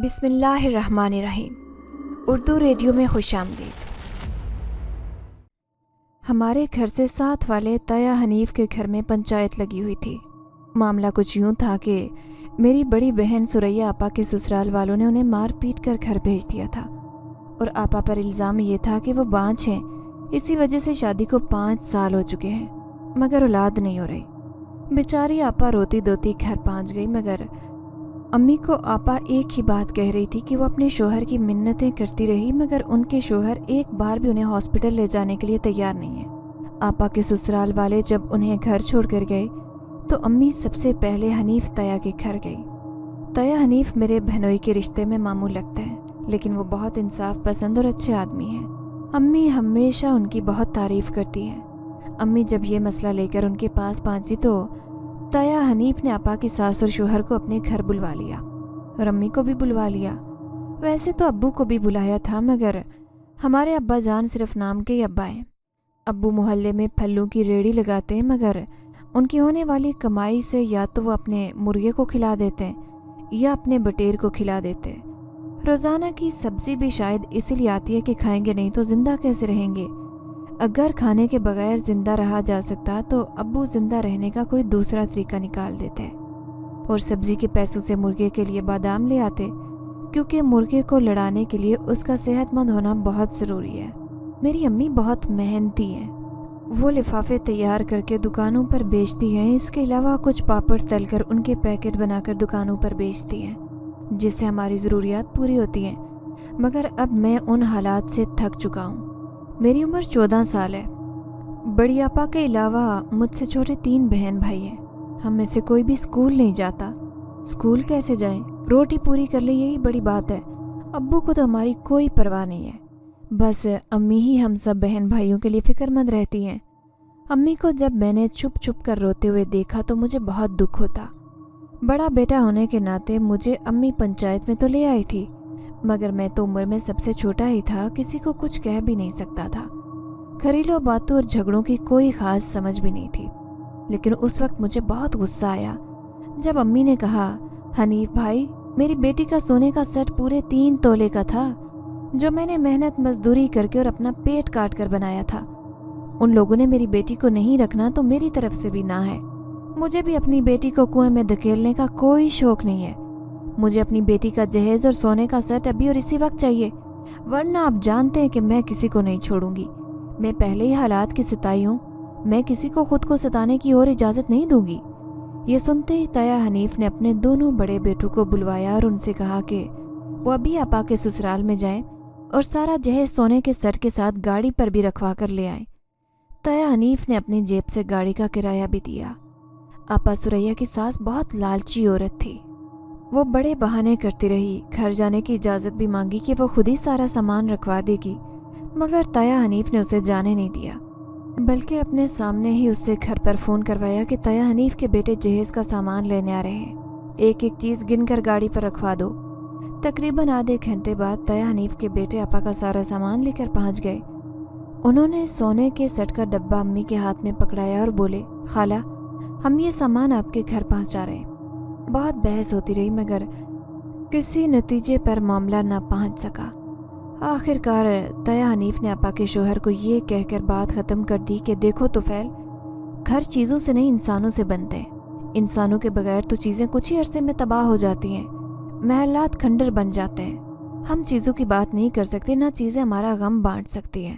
بسم اللہ الرحمن الرحیم۔ اردو ریڈیو میں خوش آمدید۔ ہمارے گھر سے ساتھ والے طیہ حنیف کے گھر میں پنچایت لگی ہوئی تھی۔ معاملہ کچھ یوں تھا کہ میری بڑی بہن ثریا آپا کے سسرال والوں نے انہیں مار پیٹ کر گھر بھیج دیا تھا، اور آپا پر الزام یہ تھا کہ وہ بانجھ ہیں، اسی وجہ سے شادی کو 5 سال ہو چکے ہیں مگر اولاد نہیں ہو رہی۔ بیچاری آپا روتی دوتی گھر پہنچ گئی، مگر امی کو آپا ایک ہی بات کہہ رہی تھی کہ وہ اپنے شوہر کی منتیں کرتی رہی، مگر ان کے شوہر ایک بار بھی انہیں ہاسپٹل لے جانے کے لیے تیار نہیں ہے۔ آپا کے سسرال والے جب انہیں گھر چھوڑ کر گئے تو امی سب سے پہلے حنیف طیہ کے گھر گئی۔ طیہ حنیف میرے بہنوئی کے رشتے میں ماموں لگتا ہے، لیکن وہ بہت انصاف پسند اور اچھے آدمی ہیں۔ امی ہمیشہ ان کی بہت تعریف کرتی ہیں۔ امی جب یہ مسئلہ لے کر ان کے پاس پہنچی تو طیہ حنیف نے آپا کی ساس اور شوہر کو اپنے گھر بلوا لیا اور امی کو بھی بلوا لیا۔ ویسے تو ابو کو بھی بلایا تھا، مگر ہمارے ابا جان صرف نام کے ہی ابا ہیں۔ ابو محلے میں پھلوں کی ریڑھی لگاتے ہیں، مگر ان کی ہونے والی کمائی سے یا تو وہ اپنے مرغے کو کھلا دیتے ہیں یا اپنے بٹیر کو کھلا دیتے ہیں۔ روزانہ کی سبزی بھی شاید اسی لیے آتی ہے کہ کھائیں گے نہیں تو زندہ کیسے رہیں گے۔ اگر کھانے کے بغیر زندہ رہا جا سکتا تو ابو زندہ رہنے کا کوئی دوسرا طریقہ نکال دیتے اور سبزی کے پیسوں سے مرغے کے لیے بادام لے آتے، کیونکہ مرغے کو لڑانے کے لیے اس کا صحت مند ہونا بہت ضروری ہے۔ میری امی بہت محنتی ہیں، وہ لفافے تیار کر کے دکانوں پر بیچتی ہیں، اس کے علاوہ کچھ پاپڑ تل کر ان کے پیکٹ بنا کر دکانوں پر بیچتی ہیں، جس سے ہماری ضروریات پوری ہوتی ہیں۔ مگر اب میں ان حالات سے تھک چکا ہوں۔ میری عمر 14 سال ہے۔ بڑی آپا کے علاوہ مجھ سے چھوٹے 3 بہن بھائی ہیں۔ ہم میں سے کوئی بھی اسکول نہیں جاتا۔ اسکول کیسے جائیں؟ روٹی پوری کر لیں، یہی بڑی بات ہے۔ ابو کو تو ہماری کوئی پرواہ نہیں ہے، بس امی ہی ہم سب بہن بھائیوں کے لیے فکر مند رہتی ہیں۔ امی کو جب میں نے چھپ چھپ کر روتے ہوئے دیکھا تو مجھے بہت دکھ ہوتا۔ بڑا بیٹا ہونے کے ناطے مجھے امی پنچایت میں تو لے آئی تھی، مگر میں تو عمر میں سب سے چھوٹا ہی تھا، کسی کو کچھ کہہ بھی نہیں سکتا تھا۔ گھریلو باتوں اور جھگڑوں کی کوئی خاص سمجھ بھی نہیں تھی، لیکن اس وقت مجھے بہت غصہ آیا جب امی نے کہا، حنیف بھائی، میری بیٹی کا سونے کا سیٹ پورے 3 تولے کا تھا، جو میں نے محنت مزدوری کر کے اور اپنا پیٹ کاٹ کر بنایا تھا۔ ان لوگوں نے میری بیٹی کو نہیں رکھنا تو میری طرف سے بھی نہ ہے۔ مجھے بھی اپنی بیٹی کو کنویں میں دھکیلنے کا کوئی شوق نہیں ہے۔ مجھے اپنی بیٹی کا جہیز اور سونے کا سیٹ ابھی اور اسی وقت چاہیے، ورنہ آپ جانتے ہیں کہ میں کسی کو نہیں چھوڑوں گی۔ میں پہلے ہی حالات کی ستائی ہوں، میں کسی کو خود کو ستانے کی اور اجازت نہیں دوں گی۔ یہ سنتے ہی طیہ حنیف نے اپنے دونوں بڑے بیٹوں کو بلوایا اور ان سے کہا کہ وہ ابھی آپا کے سسرال میں جائیں اور سارا جہیز سونے کے سیٹ کے ساتھ گاڑی پر بھی رکھوا کر لے آئیں۔ طیہ حنیف نے اپنی جیب سے گاڑی کا کرایہ بھی دیا۔ آپا ثریا کی ساس بہت لالچی عورت تھی۔ وہ بڑے بہانے کرتی رہی، گھر جانے کی اجازت بھی مانگی کہ وہ خود ہی سارا سامان رکھوا دے گی، مگر طیہ حنیف نے اسے جانے نہیں دیا، بلکہ اپنے سامنے ہی اس سے گھر پر فون کروایا کہ طیہ حنیف کے بیٹے جہیز کا سامان لینے آ رہے ہیں، ایک ایک چیز گن کر گاڑی پر رکھوا دو۔ تقریباً آدھے گھنٹے بعد طیہ حنیف کے بیٹے آپا کا سارا سامان لے کر پہنچ گئے۔ انہوں نے سونے کے سیٹ کا ڈبہ امی کے ہاتھ میں پکڑایا اور بولے، خالہ، ہم یہ سامان آپ کے گھر پہنچا رہے ہیں۔ بہت بحث ہوتی رہی، مگر کسی نتیجے پر معاملہ نہ پہنچ سکا۔ آخر کار طیہ حنیف نے آپا کے شوہر کو یہ کہہ کر بات ختم کر دی کہ دیکھو طفیل، گھر چیزوں سے نہیں انسانوں سے بنتے ہیں۔ انسانوں کے بغیر تو چیزیں کچھ ہی عرصے میں تباہ ہو جاتی ہیں، محلات کھنڈر بن جاتے ہیں۔ ہم چیزوں کی بات نہیں کر سکتے، نہ چیزیں ہمارا غم بانٹ سکتی ہیں۔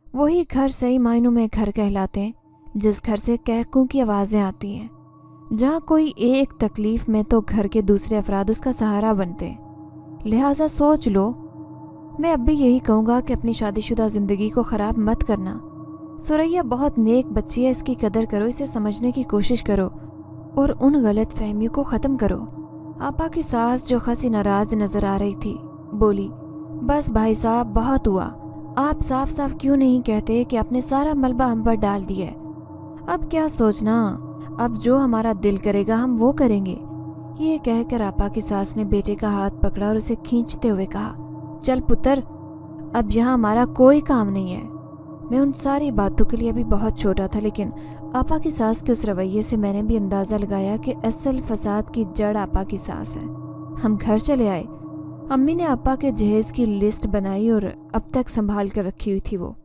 وہی گھر صحیح معنوں میں گھر کہلاتے ہیں، جس گھر سے کہکوں کی آوازیں آتی ہیں، جہاں کوئی ایک تکلیف میں تو گھر کے دوسرے افراد اس کا سہارا بنتے ہیں۔ لہٰذا سوچ لو۔ میں اب بھی یہی کہوں گا کہ اپنی شادی شدہ زندگی کو خراب مت کرنا۔ ثریا بہت نیک بچی ہے، اس کی قدر کرو، اسے سمجھنے کی کوشش کرو اور ان غلط فہمیوں کو ختم کرو۔ آپا کی ساس جو خاصی ناراض نظر آ رہی تھی بولی، بس بھائی صاحب، بہت ہوا۔ آپ صاف صاف کیوں نہیں کہتے کہ آپ نے سارا ملبہ ہم پر ڈال دیا ہے؟ اب کیا سوچنا، اب جو ہمارا دل کرے گا ہم وہ کریں گے۔ یہ کہہ کر آپا کی ساس نے بیٹے کا ہاتھ پکڑا اور اسے کھینچتے ہوئے کہا، چل پتر، اب یہاں ہمارا کوئی کام نہیں ہے۔ میں ان ساری باتوں کے لیے ابھی بہت چھوٹا تھا، لیکن آپا کی ساس کے اس رویے سے میں نے بھی اندازہ لگایا کہ اصل فساد کی جڑ آپا کی ساس ہے۔ ہم گھر چلے آئے۔ अम्मी ने अप्पा के जहेज़ की लिस्ट बनाई और अब तक संभाल कर रखी हुई थी वो।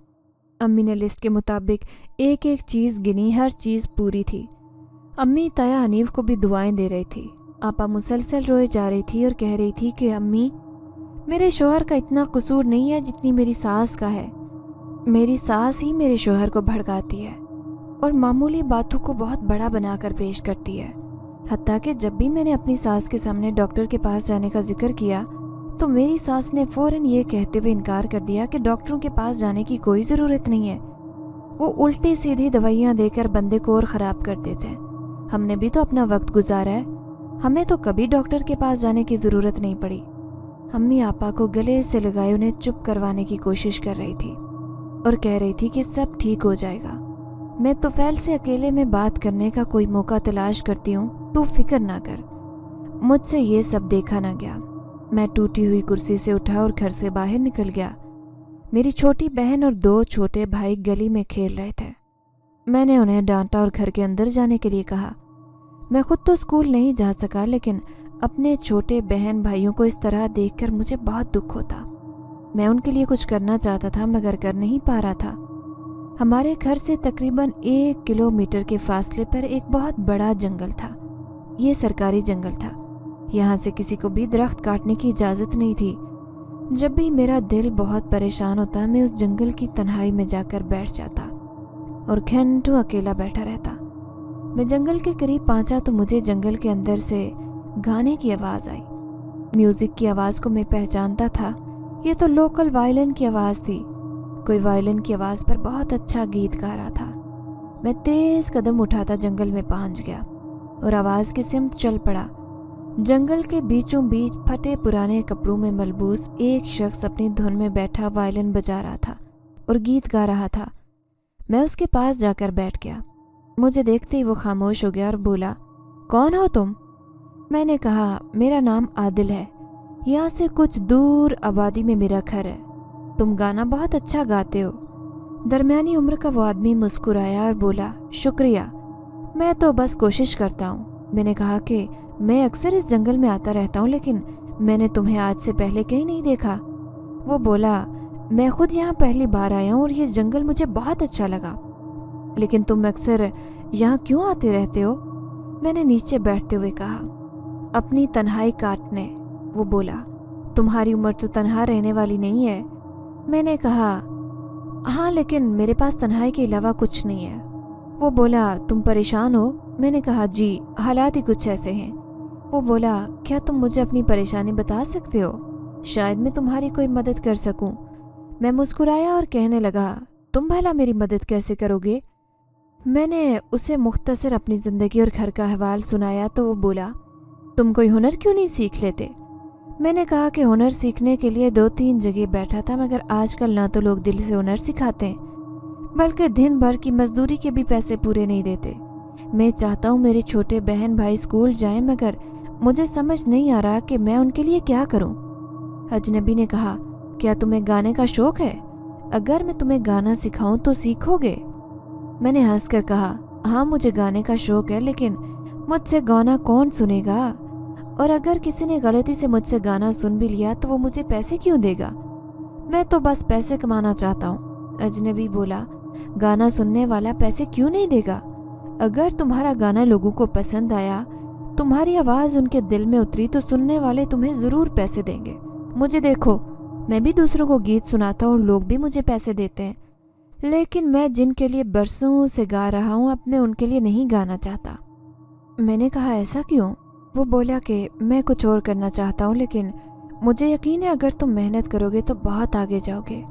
अम्मी ने लिस्ट के मुताबिक एक एक चीज़ गिनी, हर चीज़ पूरी थी। अम्मी ताया हनीफ को भी दुआएं दे रही थी। आपा मुसलसल रोए जा रही थी और कह रही थी कि अम्मी, मेरे शोहर का इतना कसूर नहीं है जितनी मेरी सास का है। मेरी सास ही मेरे शोहर को भड़काती है और मामूली बातों को बहुत बड़ा बनाकर पेश करती है। हत्ता कि जब भी मैंने अपनी सास के सामने डॉक्टर के पास जाने का जिक्र किया तो मेरी सास ने फ़ौरन ये कहते हुए इनकार कर दिया कि डॉक्टरों के पास जाने की कोई ज़रूरत नहीं है। वो उल्टी सीधी दवाइयाँ देकर बंदे को और ख़राब कर देते हैं। हमने भी तो अपना वक्त गुजारा है, हमें तो कभी डॉक्टर के पास जाने की ज़रूरत नहीं पड़ी। अम्मी आपा को गले से लगाए उन्हें चुप करवाने की कोशिश कर रही थी और कह रही थी कि सब ठीक हो जाएगा। मैं तुफैल से अकेले में बात करने का कोई मौका तलाश करती हूँ, तू फिक्र ना कर। मुझसे ये सब देखा ना गया। मैं टूटी हुई कुर्सी से उठा और घर से बाहर निकल गया। मेरी छोटी बहन और 2 छोटे भाई गली में खेल रहे थे। मैंने उन्हें डांटा और घर के अंदर जाने के लिए कहा। मैं खुद तो स्कूल नहीं जा सका, लेकिन अपने छोटे बहन भाइयों को इस तरह देखकर मुझे बहुत दुख होता। मैं उनके लिए कुछ करना चाहता था मगर कर नहीं पा रहा था। हमारे घर से तकरीबन 1 किलोमीटर के फासले पर एक बहुत बड़ा जंगल था। ये सरकारी जंगल था। यहाँ से किसी को भी दरख्त काटने की इजाज़त नहीं थी। जब भी मेरा दिल बहुत परेशान होता मैं उस जंगल की तन्हाई में जाकर बैठ जाता और घंटों अकेला बैठा रहता। मैं जंगल के करीब पहुंचा तो मुझे जंगल के अंदर से गाने की आवाज़ आई। म्यूज़िक की आवाज़ को मैं पहचानता था। ये तो लोकल वायलिन की आवाज़ थी। कोई वायलिन की आवाज़ पर बहुत अच्छा गीत गा रहा था। मैं तेज़ कदम उठाता जंगल में पहुंच गया और आवाज़ की सिमत चल पड़ा। जंगल के बीचों बीच फटे पुराने कपड़ों में मलबूस एक शख्स अपनी धुन में बैठा वायलिन बजा रहा था और गीत गा रहा था। मैं उसके पास जाकर बैठ गया। मुझे देखते ही वो खामोश हो गया और बोला, कौन हो तुम? मैंने कहा, मेरा नाम आदिल है। यहाँ से कुछ दूर आबादी में मेरा घर है। तुम गाना बहुत अच्छा गाते हो। दरमियानी उम्र का वो आदमी मुस्कुराया और बोला, शुक्रिया, मैं तो बस कोशिश करता हूँ। मैंने कहा कि मैं अक्सर इस जंगल में आता रहता हूँ, लेकिन मैंने तुम्हें आज से पहले कहीं नहीं देखा। वो बोला, मैं खुद यहाँ पहली बार आया हूँ और ये जंगल मुझे बहुत अच्छा लगा, लेकिन तुम अक्सर यहाँ क्यों आते रहते हो? मैंने नीचे बैठते हुए कहा, अपनी तन्हाई काटने। वो बोला, तुम्हारी उम्र तो तन्हा रहने वाली नहीं है। मैंने कहा, हाँ, लेकिन मेरे पास तन्हाई के अलावा कुछ नहीं है। वो बोला, तुम परेशान हो? मैंने कहा, जी, हालात ही कुछ ऐसे हैं। वो बोला, क्या तुम मुझे अपनी परेशानी बता सकते हो? शायद मैं तुम्हारी कोई मदद कर सकूं। मैं मुस्कुराया और कहने लगा, तुम भला मेरी मदद कैसे करोगे? मैंने उसे मुख्तसर अपनी ज़िंदगी और घर का हवाल सुनाया तो वो बोला, तुम कोई हुनर क्यों नहीं सीख लेते? मैंने कहा कि हुनर सीखने के लिए 2-3 जगह बैठा था, मगर आजकल ना तो लोग दिल से हुनर सिखाते हैं, बल्कि दिन भर की मजदूरी के भी पैसे पूरे नहीं देते। मैं चाहता हूँ मेरे छोटे बहन भाई स्कूल जाएं, मगर मुझे समझ नहीं आ रहा कि मैं उनके लिए क्या करूँ। अजनबी ने कहा, क्या तुम्हें गाने का शौक़ है? अगर मैं तुम्हें गाना सिखाऊं तो सीखोगे? मैंने हंसकर कहा, हाँ, मुझे गाने का शौक़ है, लेकिन मुझसे गाना कौन सुनेगा? और अगर किसी ने गलती से मुझसे गाना सुन भी लिया तो वो मुझे पैसे क्यों देगा? मैं तो बस पैसे कमाना चाहता हूँ। अजनबी बोला, गाना सुनने वाला पैसे क्यों नहीं देगा? अगर तुम्हारा गाना लोगों को पसंद आया, तुम्हारी आवाज़ उनके दिल में उतरी, तो सुनने वाले तुम्हें ज़रूर पैसे देंगे। मुझे देखो, मैं भी दूसरों को गीत सुनाता हूँ और लोग भी मुझे पैसे देते हैं, लेकिन मैं जिनके लिए बरसों से गा रहा हूँ अब मैं उनके लिए नहीं गाना चाहता। मैंने कहा, ऐसा क्यों? वो बोला कि मैं कुछ और करना चाहता हूँ, लेकिन मुझे यकीन है अगर तुम मेहनत करोगे तो बहुत आगे जाओगे।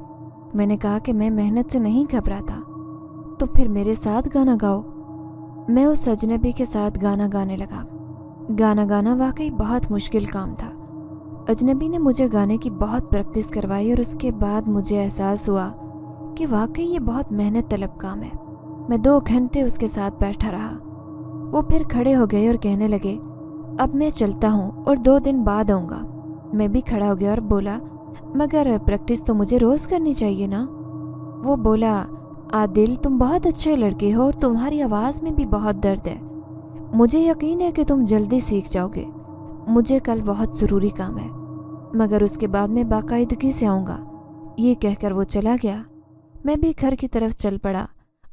मैंने कहा कि मैं मेहनत से नहीं घबराता। तो फिर मेरे साथ गाना गाओ। मैं उस अजनबी के साथ गाना गाने लगा। गाना गाना वाकई बहुत मुश्किल काम था। अजनबी ने मुझे गाने की बहुत प्रैक्टिस करवाई और उसके बाद मुझे एहसास हुआ कि वाकई ये बहुत मेहनत तलब काम है। मैं 2 घंटे उसके साथ बैठा रहा। वो फिर खड़े हो गए और कहने लगे, अब मैं चलता हूँ और 2 दिन बाद आऊँगा। मैं भी खड़ा हो गया और बोला, मगर प्रैक्टिस तो मुझे रोज़ करनी चाहिए ना? वो बोला, आदिल, तुम बहुत अच्छे लड़के हो और तुम्हारी आवाज़ में भी बहुत दर्द है। मुझे यकीन है कि तुम जल्दी सीख जाओगे। मुझे कल बहुत ज़रूरी काम है। मगर उसके बाद मैं बाकायदगी से आऊँगा। ये कहकर वो चला गया। मैं भी घर की तरफ चल पड़ा।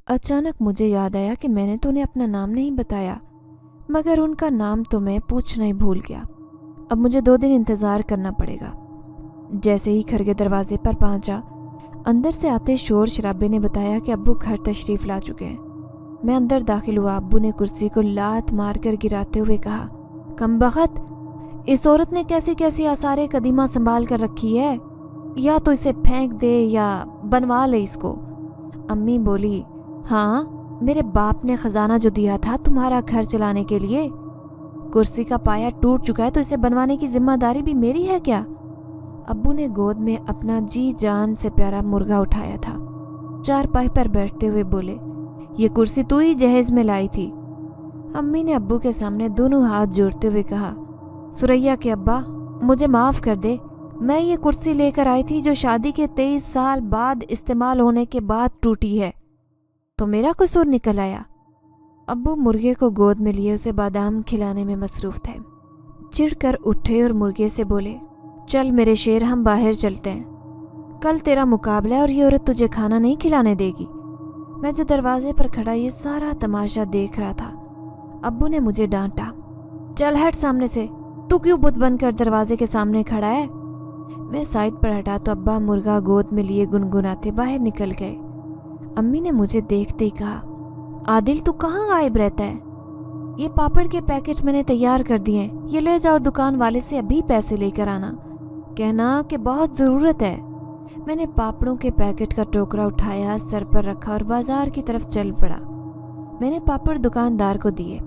अचानक मुझे याद आया कि मैंने तो उन्हें अपना नाम नहीं बताया, मगर उनका नाम तो मैं पूछना ही भूल गया। अब मुझे 2 दिन इंतज़ार करना पड़ेगा। जैसे ही घर के दरवाजे पर पहुंचा, अंदर से आते शोर शराबे ने बताया कि अब्बू घर तशरीफ़ ला चुके हैं। मैं अंदर दाखिल हुआ। अब्बू ने कुर्सी को लात मार कर गिराते हुए कहा, कमबख्त, इस औरत ने कैसी कैसी आसारे कदीमा संभाल कर रखी है, या तो इसे फेंक दे या बनवा ले इसको। अम्मी बोली, हाँ, मेरे बाप ने खजाना जो दिया था तुम्हारा घर चलाने के लिए, कुर्सी का पाया टूट चुका है तो इसे बनवाने की जिम्मेदारी भी मेरी है क्या? अब्बू ने गोद में अपना जी जान से प्यारा मुर्गा उठाया था। चारपाई पर बैठते हुए बोले, ये कुर्सी तू ही जहेज में लाई थी। अम्मी ने अब्बू के सामने दोनों हाथ जोड़ते हुए कहा, सुरैया के अब्बा, मुझे माफ़ कर दे। मैं ये कुर्सी लेकर आई थी जो शादी के 23 साल बाद इस्तेमाल होने के बाद टूटी है, तो मेरा कसूर निकल आया। अब्बू मुर्गे को गोद में लिए उसे बादाम खिलाने में मसरूफ़ थे। चिढ़कर उठे और मुर्गे से बोले, चल मेरे शेर, हम बाहर चलते हैं। कल तेरा मुकाबला है और ये औरत तुझे खाना नहीं खिलाने देगी। मैं जो दरवाजे पर खड़ा ये सारा तमाशा देख रहा था। अब्बू ने मुझे डांटा, चल हट सामने से, तू क्यों बुत बनकर दरवाजे के सामने खड़ा है? मैं साइड पर हटा तो अब्बा मुर्गा गोद में लिए गुनगुनाते बाहर निकल गए। अम्मी ने मुझे देखते ही कहा, आदिल तू कहाँ गायब रहता है? ये पापड़ के पैकेट मैंने तैयार कर दिए हैं, ये ले जाओ दुकान वाले से अभी पैसे लेकर आना, कहना कि बहुत ज़रूरत है। मैंने पापड़ों के पैकेट का टोकरा उठाया, सर पर रखा और बाजार की तरफ चल पड़ा। मैंने पापड़ दुकानदार को दिए,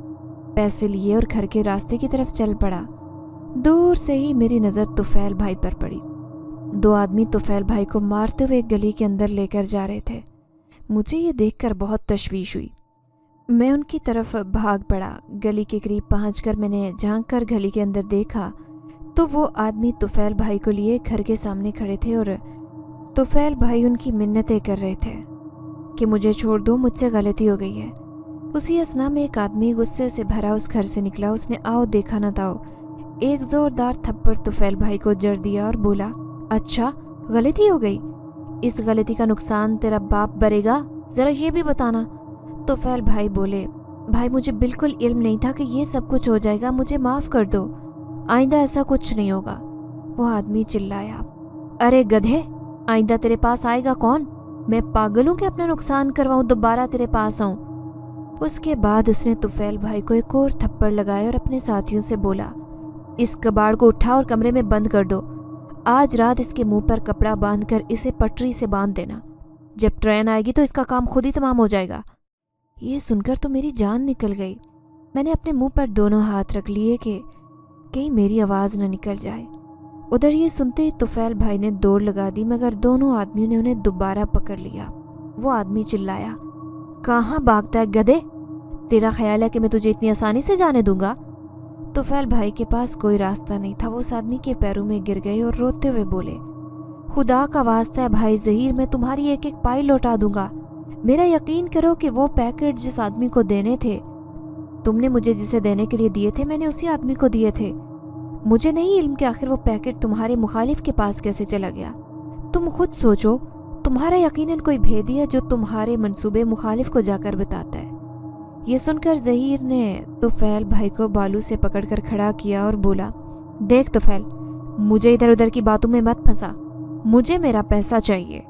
पैसे लिए और घर के रास्ते की तरफ चल पड़ा। दूर से ही मेरी नज़र तुफैल भाई पर पड़ी। 2 आदमी तुफैल भाई को मारते हुए गली के अंदर लेकर जा रहे थे। मुझे ये देखकर बहुत तशवीश हुई। मैं उनकी तरफ भाग पड़ा। गली के करीब पहुंचकर मैंने झांक कर गली के अंदर देखा तो वो आदमी तुफैल भाई को लिए घर के सामने खड़े थे और तुफैल भाई उनकी मिन्नतें कर रहे थे कि मुझे छोड़ दो, मुझसे गलती हो गई है। उसी असना में एक आदमी गुस्से से भरा उस घर से निकला। उसने आओ देखा न ताओ एक ज़ोरदार थप्पड़ तुफैल भाई को जड़ दिया और बोला, अच्छा गलती हो गई, इस गलती का नुकसान तेरा बाप भरेगा, ज़रा ये भी बताना। तुफैल भाई बोले, भाई मुझे बिल्कुल इल्म नहीं था कि ये सब कुछ हो जाएगा, मुझे माफ़ कर दो, आइंदा ऐसा कुछ नहीं होगा। वो आदमी चिल्लाया, अरे गधे, आइंदा तेरे पास आएगा कौन? मैं पागल हूँ कि अपना नुकसान करवाऊँ, दोबारा तेरे पास आऊँ? उसके बाद उसने तुफैल भाई को एक और थप्पड़ लगाया और अपने साथियों से बोला, इस कबाड़ को उठा और कमरे में बंद कर दो। आज रात इसके मुंह पर कपड़ा बांधकर इसे पटरी से बांध देना, जब ट्रेन आएगी तो इसका काम खुद ही तमाम हो जाएगा। ये सुनकर तो मेरी जान निकल गई। मैंने अपने मुंह पर दोनों हाथ रख लिए कि कहीं मेरी आवाज़ न निकल जाए। उधर ये सुनते ही तुफैल भाई ने दौड़ लगा दी, मगर दोनों आदमियों ने उन्हें दोबारा पकड़ लिया। वो आदमी चिल्लाया, कहाँ भागता है गधे? तेरा ख्याल है कि मैं तुझे इतनी आसानी से जाने दूंगा? तुफैल भाई के पास कोई रास्ता नहीं था। वो उस आदमी के पैरों में गिर गए और रोते हुए बोले, खुदा का वास्ता है भाई ज़हीर, मैं तुम्हारी एक एक पाई लौटा दूंगा। मेरा यकीन करो कि वो पैकेट जिस आदमी को देने थे, तुमने मुझे जिसे देने के लिए दिए थे, मैंने उसी आदमी को दिए थे। मुझे नहीं इल्म कि आखिर वो पैकेट तुम्हारे मुखालिफ के पास कैसे चला गया। तुम खुद सोचो, तुम्हारा यकीनन कोई भेदी है जो तुम्हारे मंसूबे मुखालिफ को जाकर बताता है। ये सुनकर ज़हीर ने तुफैल भाई को बालू से पकड़कर खड़ा किया और बोला, देख तुफैल, मुझे इधर उधर की बातों में मत फंसा, मुझे मेरा पैसा चाहिए,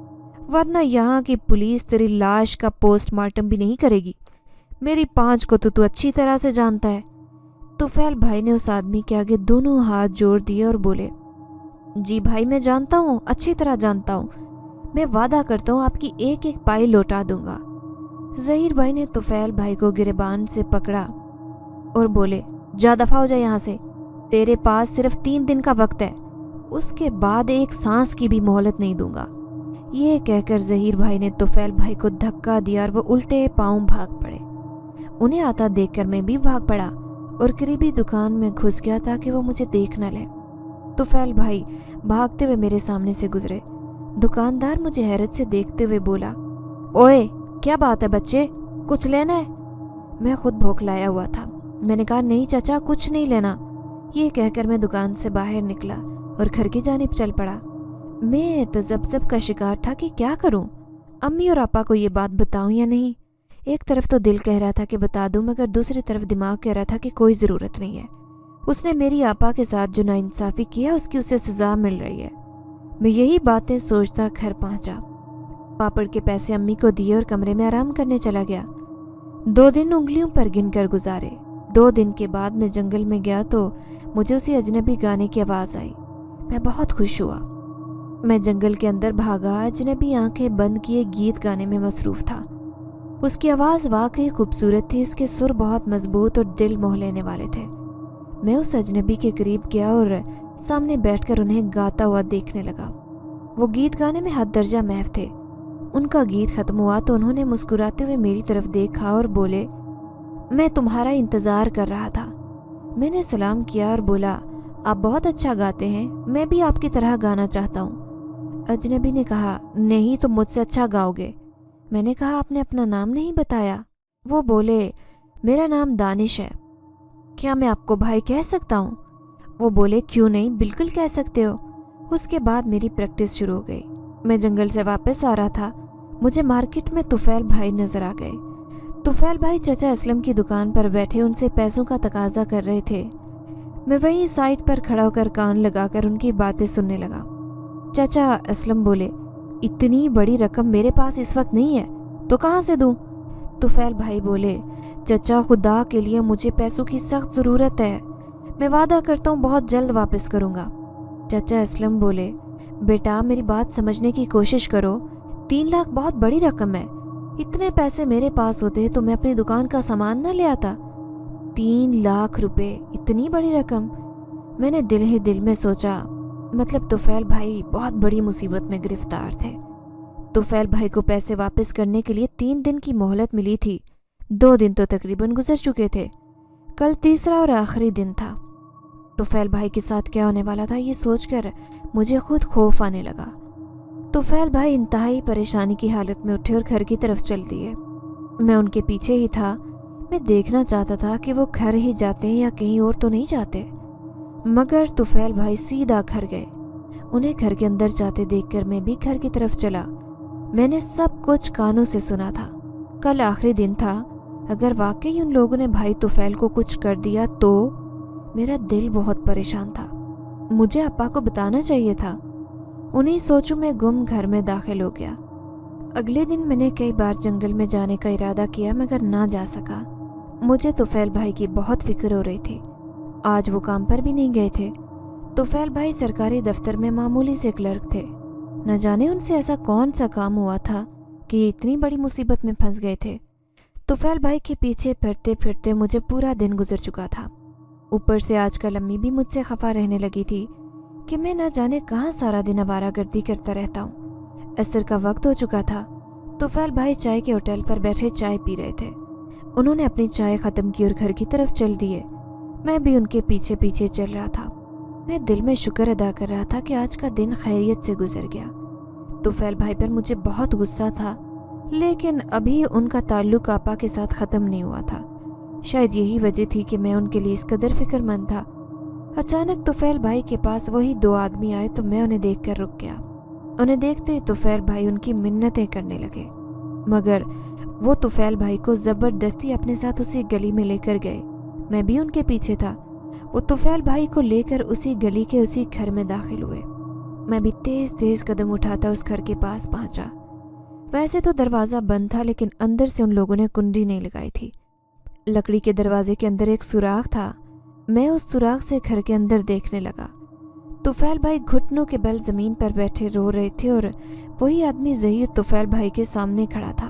वरना यहाँ की पुलिस तेरी लाश का पोस्टमार्टम भी नहीं करेगी। मेरी 5 को तो तू अच्छी तरह से जानता है। तुफैल भाई ने उस आदमी के आगे दोनों हाथ जोड़ दिए और बोले, जी भाई मैं जानता हूँ, अच्छी तरह जानता हूँ, मैं वादा करता हूँ आपकी एक एक पाई लौटा दूंगा। ज़हीर भाई ने तुफैल भाई को गिरबान से पकड़ा और बोले, जा दफा हो जाए यहाँ से, तेरे पास सिर्फ 3 दिन का वक्त है, उसके बाद एक सांस की भी मोहलत नहीं दूंगा। ये कहकर ज़हीर भाई ने तुफैल भाई को धक्का दिया और वो उल्टे पांव भाग पड़े। उन्हें आता देखकर मैं भी भाग पड़ा और करीबी दुकान में घुस गया ताकि वो मुझे देख न ले। तुफैल भाई भागते हुए मेरे सामने से गुजरे। दुकानदार मुझे हैरत से देखते हुए बोला, ओए क्या बात है बच्चे, कुछ लेना है? मैं खुद भूख लाया हुआ था। मैंने कहा, नहीं चाचा कुछ नहीं लेना। ये कहकर मैं दुकान से बाहर निकला। और घर की जानिब चल पड़ा। मैं तजब्जब का शिकार था कि क्या करूं, अम्मी और आपा को ये बात बताऊं या नहीं। एक तरफ तो दिल कह रहा था कि बता दूं, मगर दूसरी तरफ दिमाग कह रहा था कि कोई ज़रूरत नहीं है। उसने मेरी आपा के साथ जो नाइंसाफ़ी किया उसकी उसे सज़ा मिल रही है। मैं यही बातें सोचता घर पहुंचा। पापड़ के पैसे अम्मी को दिए और कमरे में आराम करने चला गया। 2 दिन उंगलियों पर गिनकर गुजारे। 2 दिन के बाद मैं जंगल में गया तो मुझे उसी अजनबी गाने की आवाज़ आई। मैं बहुत खुश हुआ। मैं जंगल के अंदर भागा। अजनबी आंखें बंद किए गीत गाने में मसरूफ़ था। उसकी आवाज़ वाकई खूबसूरत थी। उसके सुर बहुत मजबूत और दिल मोह लेने वाले थे। मैं उस अजनबी के करीब गया और सामने बैठकर उन्हें गाता हुआ देखने लगा। वो गीत गाने में हद दर्जा महव थे। उनका गीत ख़त्म हुआ तो उन्होंने मुस्कुराते हुए मेरी तरफ देखा और बोले, मैं तुम्हारा इंतज़ार कर रहा था। मैंने सलाम किया और बोला, आप बहुत अच्छा गाते हैं, मैं भी आपकी तरह गाना चाहता हूँ। अजनबी ने कहा, नहीं तुम मुझसे अच्छा गाओगे। मैंने कहा, आपने अपना नाम नहीं बताया। वो बोले, मेरा नाम दानिश है, क्या मैं आपको भाई कह सकता हूँ? वो बोले, क्यों नहीं, बिल्कुल कह सकते हो। उसके बाद मेरी प्रैक्टिस शुरू हो गई। मैं जंगल से वापस आ रहा था। मुझे मार्केट में तुफैल भाई नजर आ गए। तुफैल भाई चाचा असलम की दुकान पर बैठे उनसे पैसों का तकाजा कर रहे थे। मैं वहीं साइड पर खड़ा होकर कान लगाकर उनकी बातें सुनने लगा। चाचा असलम बोले, इतनी बड़ी रकम मेरे पास इस वक्त नहीं है, तो कहाँ से दूँ? तुफैल भाई बोले, चाचा खुदा के लिए मुझे पैसों की सख्त ज़रूरत है, मैं वादा करता हूँ बहुत जल्द वापस करूँगा। चाचा असलम बोले, बेटा मेरी बात समझने की कोशिश करो, 3 लाख बहुत बड़ी रकम है। इतने पैसे मेरे पास होते तो मैं अपनी दुकान का सामान न ले आता। 3 लाख रुपए, इतनी बड़ी रकम। मैंने दिल ही दिल में सोचा, मतलब तुफैल भाई बहुत बड़ी मुसीबत में गिरफ्तार थे। तुफैल भाई को पैसे वापस करने के लिए 3 दिन की मोहलत मिली थी। 2 दिन तो तकरीबन गुजर चुके थे। कल तीसरा और आखिरी दिन था। तुफैल भाई के साथ क्या होने वाला था ये सोचकर मुझे खुद खौफ आने लगा। तुफैल भाई इंतहाई परेशानी की हालत में उठे और घर की तरफ चल दिए। मैं उनके पीछे ही था। मैं देखना चाहता था कि वो घर ही जाते हैं या कहीं और तो नहीं जाते, मगर तुफैल भाई सीधा घर गए। उन्हें घर के अंदर जाते देखकर मैं भी घर की तरफ चला। मैंने सब कुछ कानों से सुना था। कल आखिरी दिन था। अगर वाकई उन लोगों ने भाई तुफैल को कुछ कर दिया तो मेरा दिल बहुत परेशान था। मुझे अप्पा को बताना चाहिए था। उन्हीं सोचों में गुम घर में दाखिल हो गया। अगले दिन मैंने कई बार जंगल में जाने का इरादा किया, मगर ना जा सका। मुझे तुफैल भाई की बहुत फिक्र हो रही थी। आज वो काम पर भी नहीं गए थे। तुफैल भाई सरकारी दफ्तर में मामूली से क्लर्क थे। न जाने उनसे ऐसा कौन सा काम हुआ था कि ये इतनी बड़ी मुसीबत में फंस गए थे। तुफैल भाई के पीछे फिरते फिरते मुझे पूरा दिन गुजर चुका था। ऊपर से आजकल अम्मी भी मुझसे खफा रहने लगी थी कि मैं न जाने कहाँ सारा दिन आवारागर्दी करता रहता हूँ। असर का वक्त हो चुका था। तुफैल भाई चाय के होटल पर बैठे चाय पी रहे थे। उन्होंने अपनी चाय ख़त्म की और घर की तरफ चल दिए। मैं भी उनके पीछे पीछे चल रहा था। मैं दिल में शुक्र अदा कर रहा था कि आज का दिन खैरियत से गुजर गया। तुफैल भाई पर मुझे बहुत गुस्सा था, लेकिन अभी उनका ताल्लुक आपा के साथ ख़त्म नहीं हुआ था। शायद यही वजह थी कि मैं उनके लिए इस कदर फिक्रमंद था। अचानक तुफैल भाई के पास वही 2 आदमी आए तो मैं उन्हें देखकर रुक गया। उन्हें देखते ही तुफैल भाई उनकी मिन्नतें करने लगे, मगर वो तुफैल भाई को ज़बरदस्ती अपने साथ उसी गली में लेकर गए। मैं भी उनके पीछे था। वो तुफैल भाई को लेकर उसी गली के उसी घर में दाखिल हुए। मैं भी तेज़ तेज़ कदम उठाता उस घर के पास पहुंचा। वैसे तो दरवाज़ा बंद था, लेकिन अंदर से उन लोगों ने कुंडी नहीं लगाई थी। लकड़ी के दरवाजे के अंदर एक सुराख था। मैं उस सुराख से घर के अंदर देखने लगा। तुफैल भाई घुटनों के बल ज़मीन पर बैठे रो रहे थे और वही आदमी ज़हीर तुफैल भाई के सामने खड़ा था।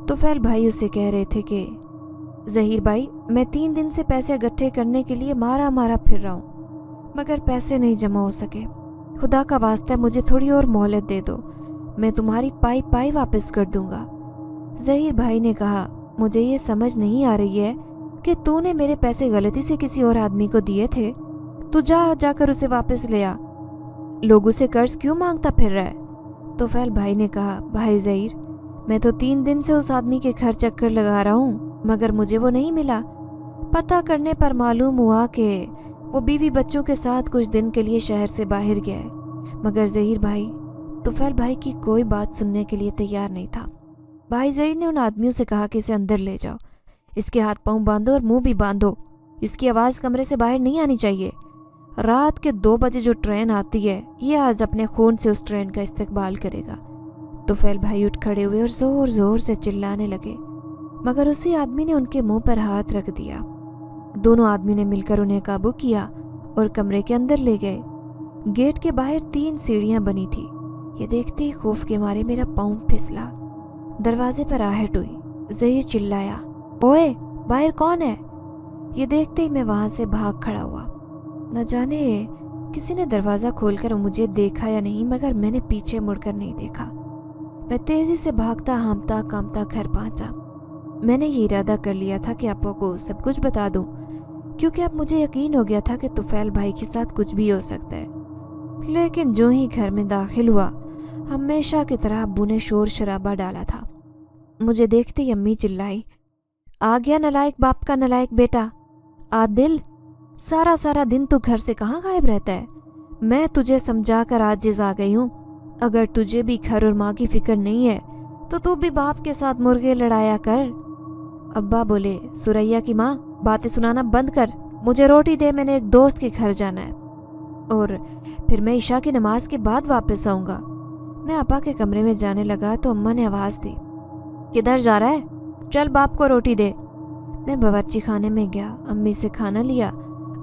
तुफैल भाई उसे कह रहे थे कि ज़हीर भाई, मैं 3 दिन से पैसे इकट्ठे करने के लिए मारा मारा फिर रहा हूँ, मगर पैसे नहीं जमा हो सके। खुदा का वास्ता मुझे थोड़ी और मोहलत दे दो, मैं तुम्हारी पाई पाई वापस कर दूंगा। ज़हीर भाई ने कहा, मुझे ये समझ नहीं आ रही है कि तूने मेरे पैसे गलती से किसी और आदमी को दिए थे। तू जाकर उसे वापस ले आ। लोगों से कर्ज क्यों मांगता फिर रहा है? तुफैल भाई ने कहा, भाई ज़हीर, मैं तो 3 दिन से उस आदमी के घर चक्कर लगा रहा हूँ, मगर मुझे वो नहीं मिला। पता करने पर मालूम हुआ कि वो बीवी बच्चों के साथ कुछ दिन के लिए शहर से बाहर गया है, मगर ज़हीर भाई तुफैल भाई की कोई बात सुनने के लिए तैयार नहीं था। भाई ज़हीर ने उन आदमियों से कहा कि इसे अंदर ले जाओ, इसके हाथ पांव बांधो और मुंह भी बांधो, इसकी आवाज़ कमरे से बाहर नहीं आनी चाहिए। रात के 2 बजे जो ट्रेन आती है, ये आज अपने खून से उस ट्रेन का इस्तकबाल करेगा। तुफैल भाई उठ खड़े हुए और ज़ोर ज़ोर से चिल्लाने लगे, मगर उसी आदमी ने उनके मुंह पर हाथ रख दिया। दोनों आदमी ने मिलकर उन्हें काबू किया और कमरे के अंदर ले गए। गेट के बाहर 3 सीढ़ियां बनी थी। ये देखते ही खौफ के मारे मेरा पाँव फिसला। दरवाजे पर आहट हुई। ज़हीर चिल्लाया, ओए बाहर कौन है? ये देखते ही मैं वहां से भाग खड़ा हुआ। न जाने किसी ने दरवाज़ा खोलकर मुझे देखा या नहीं, मगर मैंने पीछे मुड़कर नहीं देखा। मैं तेज़ी से भागता हांफता कांपता घर पहुंचा। मैंने ये इरादा कर लिया था कि आपा को सब कुछ बता दूं, क्योंकि अब मुझे यकीन हो गया था कि तुफैल भाई के साथ कुछ भी हो सकता है। लेकिन जो ही घर में दाखिल हुआ, हमेशा की तरह अब्बू ने शोर शराबा डाला था। मुझे देखते ही अम्मी चिल्लाई, आ गया नलायक बाप का नलायक बेटा। आदिल, सारा सारा दिन तू घर से कहाँ गायब रहता है? मैं तुझे समझा कर आजिज आ गई हूँ। अगर तुझे भी घर और माँ की फिक्र नहीं है तो तू भी बाप के साथ मुर्गे लड़ाया कर। अब्बा बोले, सुरैया की माँ, बातें सुनाना बंद कर, मुझे रोटी दे, मैंने एक दोस्त के घर जाना है और फिर मैं इशा की नमाज के बाद वापस आऊँगा। मैं आपा के कमरे में जाने लगा तो अम्मा ने आवाज़ दी, किधर जा रहा है? चल बाप को रोटी दे। मैं बावर्ची खाने में गया, अम्मी से खाना लिया,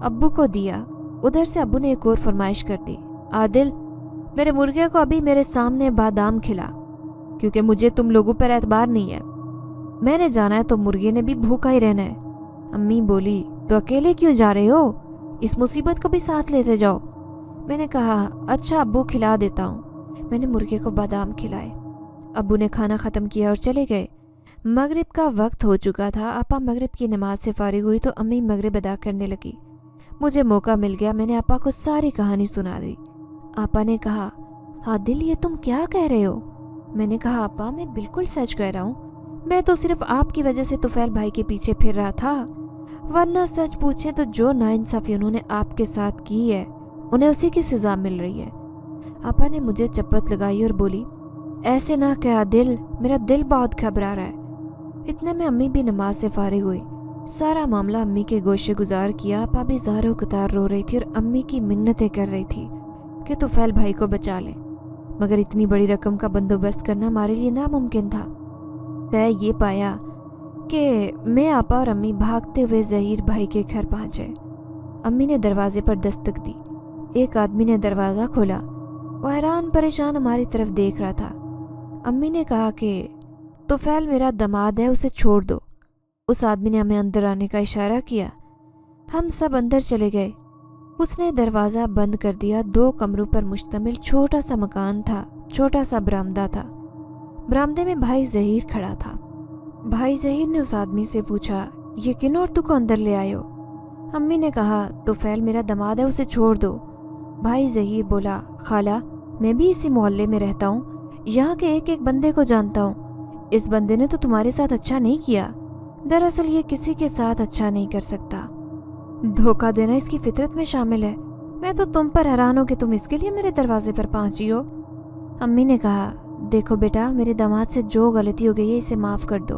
अब्बू को दिया। उधर से अब्बू ने एक और फरमाइश कर दी, आदिल, मेरे मुर्गे को अभी मेरे सामने बादाम खिला, क्योंकि मुझे तुम लोगों पर एतबार नहीं है। मैंने जाना है तो मुर्गे ने भी भूखा ही रहना है। अम्मी बोली, तो अकेले क्यों जा रहे हो? इस मुसीबत को भी साथ लेते जाओ। मैंने कहा, अच्छा अब्बू, खिला देता हूँ। मैंने मुर्गे को बादाम खिलाए। अब्बू ने खाना ख़त्म किया और चले गए। मगरिब का वक्त हो चुका था। आपा मगरिब की नमाज से फारिग हुई तो अम्मी मगरिब अदा करने लगी। मुझे मौका मिल गया, मैंने आपा को सारी कहानी सुना दी। आपा ने कहा, आदिल, ये तुम क्या कह रहे हो? मैंने कहा, आपा मैं बिल्कुल सच कह रहा हूँ, मैं तो सिर्फ आपकी वजह से तुफैल भाई के पीछे फिर रहा था, वरना सच पूछे तो जो नाइंसाफी उन्होंने आपके साथ की है उन्हें उसी की सज़ा मिल रही है। आपा ने मुझे चप्पत लगाई और बोली, ऐसे ना कह आदिल, मेरा दिल बहुत घबरा रहा है। इतने में अम्मी भी नमाज से फारिग हुई। सारा मामला अम्मी के गोशे गुजार किया। आपा भी ज़ारो कतार रो रही थी और अम्मी की मिन्नतें कर रही थी कि तुफैल भाई को बचा लें, मगर इतनी बड़ी रकम का बंदोबस्त करना हमारे लिए नामुमकिन था। तय ये पाया कि मैं, आपा और अम्मी भागते हुए ज़हीर भाई के घर पहुँचे। अम्मी ने दरवाजे पर दस्तक दी। एक आदमी ने दरवाज़ा खोला। वह हैरान परेशान हमारी तरफ देख रहा था। अम्मी ने कहा कि तुफैल मेरा दामाद है, उसे छोड़ दो। उस आदमी ने हमें अंदर आने का इशारा किया। हम सब अंदर चले गए। उसने दरवाज़ा बंद कर दिया। 2 कमरों पर मुश्तमिल छोटा सा मकान था। छोटा सा बरामदा था। बरामदे में भाई ज़हीर खड़ा था। भाई ज़हीर ने उस आदमी से पूछा, ये किन औरतों को अंदर ले आए हो? अम्मी ने कहा, तुफैल मेरा दामाद है, उसे छोड़ दो। भाई ज़हीर बोला, खाला, मैं भी इसी मोहल्ले में रहता हूँ, यहाँ के एक एक बंदे को जानता हूँ। इस बंदे ने तो तुम्हारे साथ अच्छा नहीं किया। दरअसल ये किसी के साथ अच्छा नहीं कर सकता। धोखा देना इसकी फितरत में शामिल है। मैं तो तुम पर हैरान हूँ कि तुम इसके लिए मेरे दरवाजे पर पहुँची हो। अम्मी ने कहा, देखो बेटा, मेरे दामाद से जो गलती हो गई है इसे माफ़ कर दो।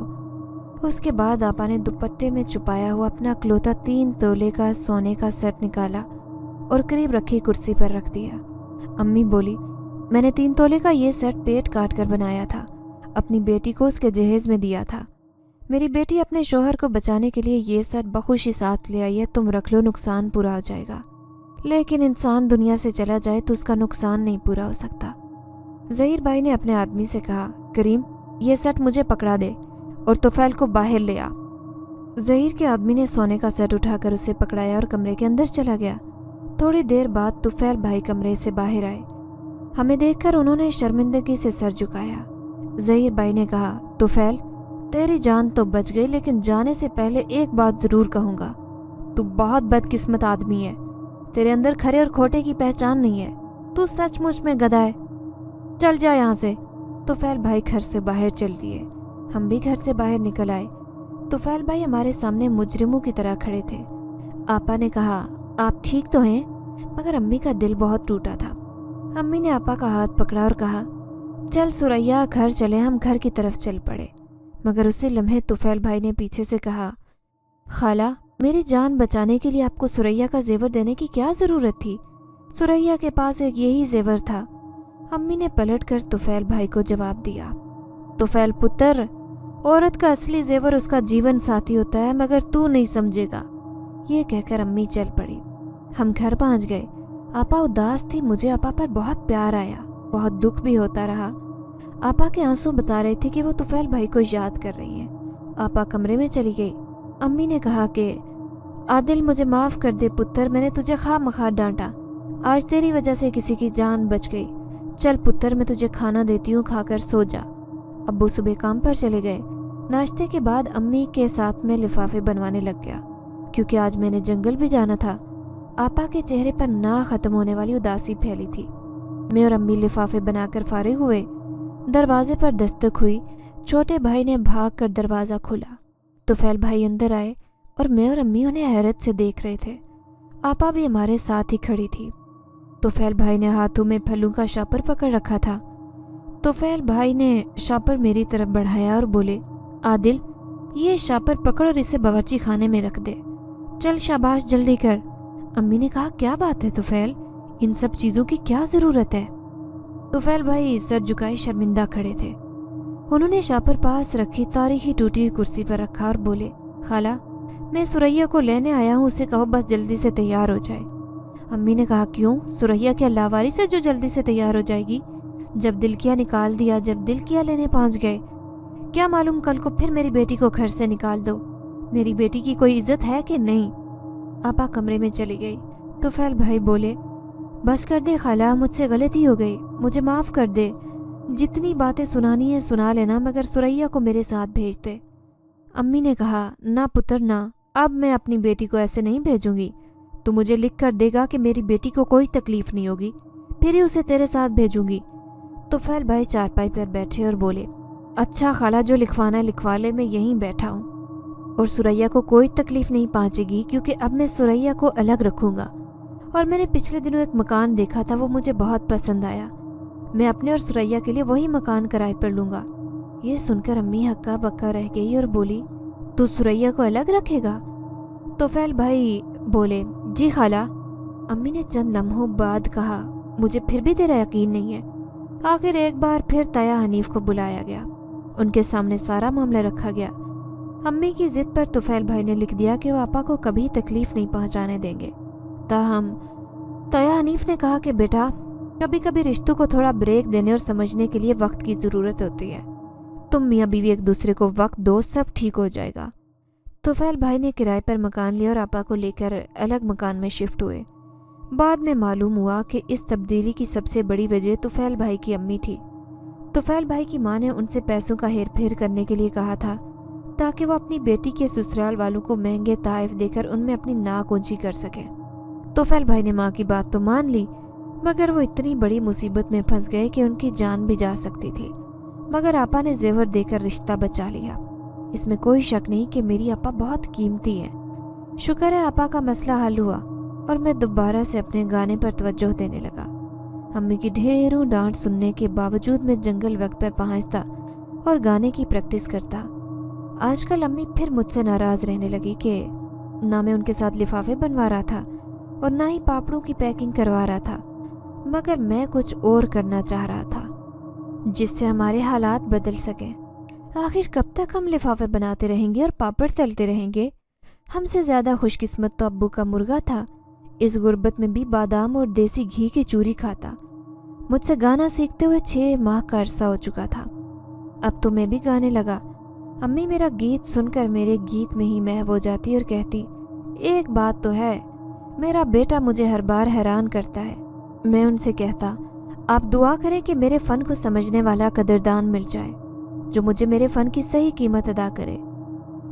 उसके बाद आपा ने दुपट्टे में छुपाया हुआ अपना अकलौता 3 तोले का सोने का सेट निकाला और करीब रखी कुर्सी पर रख दिया। अम्मी बोली, मैंने 3 तोले का ये सेट पेट काट कर बनाया था, अपनी बेटी को उसके जहेज में दिया था। मेरी बेटी अपने शोहर को बचाने के लिए ये सेट बखुशी साथ ले आई है, तुम रख लो, नुकसान पूरा हो जाएगा। लेकिन इंसान दुनिया से चला जाए तो उसका नुकसान नहीं पूरा हो सकता। ज़हीर भाई ने अपने आदमी से कहा, करीम, ये सेट मुझे पकड़ा दे और तुफैल को बाहर ले आ। ज़हीर के आदमी ने सोने का सेट उठाकर उसे पकड़ाया और कमरे के अंदर चला गया। थोड़ी देर बाद तुफैल भाई कमरे से बाहर आए। हमें देखकर उन्होंने शर्मिंदगी से सर झुकाया। ज़हीर भाई ने कहा, तुफैल, तेरी जान तो बच गई, लेकिन जाने से पहले एक बात ज़रूर कहूँगा, तू बहुत बदकिस्मत आदमी है। तेरे अंदर खरे और खोटे की पहचान नहीं है। तू सचमुच में गधा है। चल जा यहाँ से। तुफैल भाई घर से बाहर चल दिए। हम भी घर से बाहर निकल आए। तुफैल भाई हमारे सामने मुजरिमों की तरह खड़े थे। आपा ने कहा, आप ठीक तो हैं? मगर अम्मी का दिल बहुत टूटा था। अम्मी ने आपा का हाथ पकड़ा और कहा, चल सुरैया घर चले। हम घर की तरफ चल पड़े। मगर उसी लम्हे तुफैल भाई ने पीछे से कहा, खाला, मेरी जान बचाने के लिए आपको सुरैया का जेवर देने की क्या ज़रूरत थी? सुरैया के पास एक यही जेवर था। अम्मी ने पलटकर तुफैल भाई को जवाब दिया, तुफैल पुत्र, औरत का असली जेवर उसका जीवन साथी होता है, मगर तू नहीं समझेगा। ये कहकर अम्मी चल पड़ी। हम घर पहुंच गए। आपा उदास थी। मुझे आपा पर बहुत प्यार आया, बहुत दुख भी होता रहा। आपा के आंसू बता रहे थे कि वो तुफैल भाई को याद कर रही हैं। आपा कमरे में चली गई। अम्मी ने कहा कि आदिल, मुझे माफ़ कर दे पुत्र, मैंने तुझे खामखा डांटा। आज तेरी वजह से किसी की जान बच गई। चल पुत्र, मैं तुझे खाना देती हूँ, खाकर सो जा। अब्बू सुबह काम पर चले गए। नाश्ते के बाद अम्मी के साथ में लिफाफे बनवाने लग गया, क्योंकि आज मैंने जंगल भी जाना था। आपा के चेहरे पर ना ख़त्म होने वाली उदासी फैली थी। मैं और अम्मी लिफाफे बनाकर फारिग हुए। दरवाजे पर दस्तक हुई। छोटे भाई ने भागकर दरवाज़ा खोला। तुफैल भाई अंदर आए और मैं और अम्मी उन्हें हैरत से देख रहे थे। आपा भी हमारे साथ ही खड़ी थी। तुफैल भाई ने हाथों में फलों का शापर पकड़ रखा था। तुफैल भाई ने शापर मेरी तरफ बढ़ाया और बोले, आदिल, ये शापर पकड़ और इसे बावर्ची खाने में रख दे। चल शाबाश, जल्दी कर। अम्मी ने कहा, क्या बात है तुफैल, इन सब चीज़ों की क्या ज़रूरत है? तुफैल भाई सर झुकाए शर्मिंदा खड़े थे। उन्होंने शापर पास रखी तारीखी टूटी हुई कुर्सी पर रखा और बोले, खाला, मैं सुरैया को लेने आया हूँ, उसे कहो बस जल्दी से तैयार हो जाए। अम्मी ने कहा, क्यों? सुरैया क्या लावारिस है जो जल्दी से तैयार हो जाएगी? जब दिल किया निकाल दिया, जब दिल किया लेने पहुँच गए। क्या मालूम कल को फिर मेरी बेटी को घर से निकाल दो। मेरी बेटी की कोई इज्जत है कि नहीं? आपा कमरे में चली गई। तुफैल भाई बोले, बस कर दे खाला, मुझसे गलती हो गई, मुझे माफ़ कर दे। जितनी बातें सुनानी है सुना लेना, मगर सुरैया को मेरे साथ भेज दे। अम्मी ने कहा, ना पुत्र ना, अब मैं अपनी बेटी को ऐसे नहीं भेजूंगी। तू मुझे लिख कर देगा कि मेरी बेटी को कोई तकलीफ नहीं होगी, फिर ही उसे तेरे साथ भेजूंगी। तुफैल भाई चारपाई पर बैठे और बोले, अच्छा खाला, जो लिखवाना है लिखवा ले, मैं यहीं बैठा हूँ। और सुरैया को कोई तकलीफ नहीं पहुँचेगी, क्योंकि अब मैं सुरैया को अलग रखूँगा। और मैंने पिछले दिनों एक मकान देखा था, वो मुझे बहुत पसंद आया। मैं अपने और सुरैया के लिए वही मकान किराए पर लूँगा। ये सुनकर अम्मी हक्का बक्का रह गई और बोली, तू सुरैया को अलग रखेगा? तुफैल भाई बोले, जी खाला। अम्मी ने चंद लम्हों बाद कहा, मुझे फिर भी तेरा यकीन नहीं है। आखिर एक बार फिर ताया हनीफ को बुलाया गया। उनके सामने सारा मामला रखा गया। अम्मी की जिद पर तुफैल भाई ने लिख दिया कि वो आपा को कभी तकलीफ नहीं पहुंचाने देंगे। ताहम ताया हनीफ ने कहा कि बेटा, कभी कभी रिश्तों को थोड़ा ब्रेक देने और समझने के लिए वक्त की ज़रूरत होती है। तुम मियाँ बीवी एक दूसरे को वक्त दो, सब ठीक हो जाएगा। तुफैल भाई ने किराए पर मकान लिया और आपा को लेकर अलग मकान में शिफ्ट हुए। बाद में मालूम हुआ कि इस तब्दीली की सबसे बड़ी वजह तुफैल भाई की अम्मी थी। तुफैल भाई की माँ ने उनसे पैसों का हेर फेर करने के लिए कहा था, ताकि वो अपनी बेटी के ससुराल वालों को महंगे ताइफ देकर उनमें अपनी नाक ऊंची कर सके। तुफैल भाई ने माँ की बात तो मान ली, मगर वो इतनी बड़ी मुसीबत में फंस गए कि उनकी जान भी जा सकती थी। मगर आपा ने जेवर देकर रिश्ता बचा लिया। इसमें कोई शक नहीं कि मेरी आपा बहुत कीमती है। शुक्र है आपा का मसला हल हुआ और मैं दोबारा से अपने गाने पर तवज्जो देने लगा। अम्मी की ढेरों डांट सुनने के बावजूद मैं जंगल वक्त पर पहुंचता और गाने की प्रैक्टिस करता। आजकल अम्मी फिर मुझसे नाराज़ रहने लगी कि ना मैं उनके साथ लिफाफे बनवा रहा था और ना ही पापड़ों की पैकिंग करवा रहा था, मगर मैं कुछ और करना चाह रहा था जिससे हमारे हालात बदल सकें। आखिर कब तक हम लिफाफे बनाते रहेंगे और पापड़ तलते रहेंगे? हमसे ज़्यादा खुशकिस्मत तो अब्बू का मुर्गा था। इस गुर्बत में भी बादाम और देसी घी की चूरी खाता। मुझसे गाना सीखते हुए 6 माह का अरसा हो चुका था। अब तो मैं भी गाने लगा। अम्मी मेरा गीत सुनकर मेरे गीत में ही महव हो जाती और कहती, एक बात तो है, मेरा बेटा मुझे हर बार हैरान करता है। मैं उनसे कहता, आप दुआ करें कि मेरे फ़न को समझने वाला कदरदान मिल जाए, जो मुझे मेरे फ़न की सही कीमत अदा करे।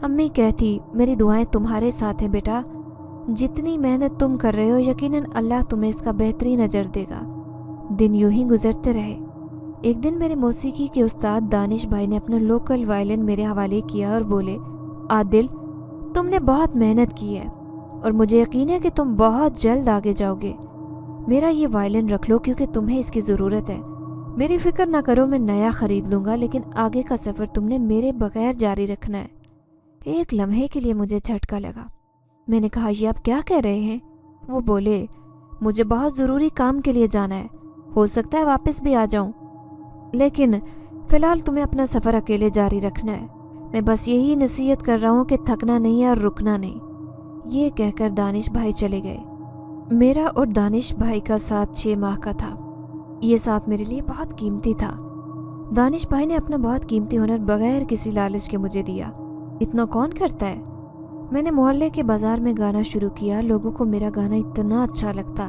अम्मी कहती, मेरी दुआएं तुम्हारे साथ हैं बेटा। जितनी मेहनत तुम कर रहे हो, यकीनन अल्लाह तुम्हें इसका बेहतरीन अजर देगा। दिन यूं ही गुजरते रहे। एक दिन मेरे मौसीकी के उस्ताद दानिश भाई ने अपना लोकल वायलिन मेरे हवाले किया और बोले, आदिल, तुमने बहुत मेहनत की है और मुझे यकीन है कि तुम बहुत जल्द आगे जाओगे। मेरा ये वायलिन रख लो क्योंकि तुम्हें इसकी ज़रूरत है। मेरी फ़िक्र ना करो, मैं नया ख़रीद लूँगा, लेकिन आगे का सफ़र तुमने मेरे बगैर जारी रखना है। एक लम्हे के लिए मुझे झटका लगा। मैंने कहा, ये आप क्या कह रहे हैं? वो बोले, मुझे बहुत ज़रूरी काम के लिए जाना है, हो सकता है वापस भी आ जाऊं, लेकिन फ़िलहाल तुम्हें अपना सफ़र अकेले जारी रखना है। मैं बस यही नसीहत कर रहा हूँ कि थकना नहीं है और रुकना नहीं। ये कहकर दानिश भाई चले गए। मेरा और दानिश भाई का साथ 6 माह का था। ये साथ मेरे लिए बहुत कीमती था। दानिश भाई ने अपना बहुत कीमती हुनर बगैर किसी लालच के मुझे दिया। इतना कौन करता है? मैंने मोहल्ले के बाज़ार में गाना शुरू किया। लोगों को मेरा गाना इतना अच्छा लगता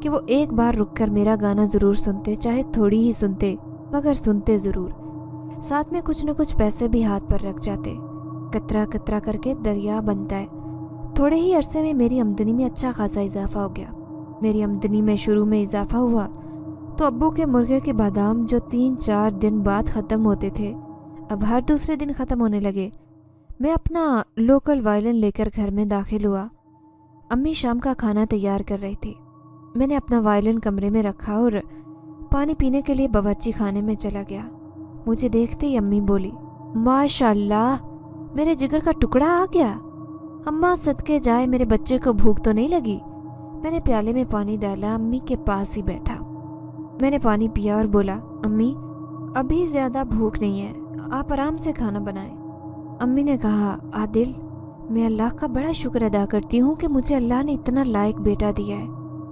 कि वो एक बार रुककर मेरा गाना ज़रूर सुनते, चाहे थोड़ी ही सुनते, मगर सुनते ज़रूर। साथ में कुछ न कुछ पैसे भी हाथ पर रख जाते। कतरा कतरा करके दरिया बनता है। थोड़े ही अरसे में मेरी आमदनी में अच्छा खासा इजाफा हो गया। मेरी आमदनी में शुरू में इजाफा हुआ तो अब्बू के मुर्गे के बादाम जो 3-4 दिन बाद ख़त्म होते थे, अब हर दूसरे दिन ख़त्म होने लगे। मैं अपना लोकल वायलिन लेकर घर में दाखिल हुआ। अम्मी शाम का खाना तैयार कर रही थी। मैंने अपना वायलिन कमरे में रखा और पानी पीने के लिए बावर्ची खाने में चला गया। मुझे देखते ही अम्मी बोली, माशाल्लाह, मेरे जिगर का टुकड़ा आ गया। अम्मा सदके जाए, मेरे बच्चे को भूख तो नहीं लगी? मैंने प्याले में पानी डाला, अम्मी के पास ही बैठा। मैंने पानी पिया और बोला, अम्मी अभी ज़्यादा भूख नहीं है, आप आराम से खाना बनाएं। अम्मी ने कहा, आदिल, मैं अल्लाह का बड़ा शुक्र अदा करती हूँ कि मुझे अल्लाह ने इतना लायक बेटा दिया है।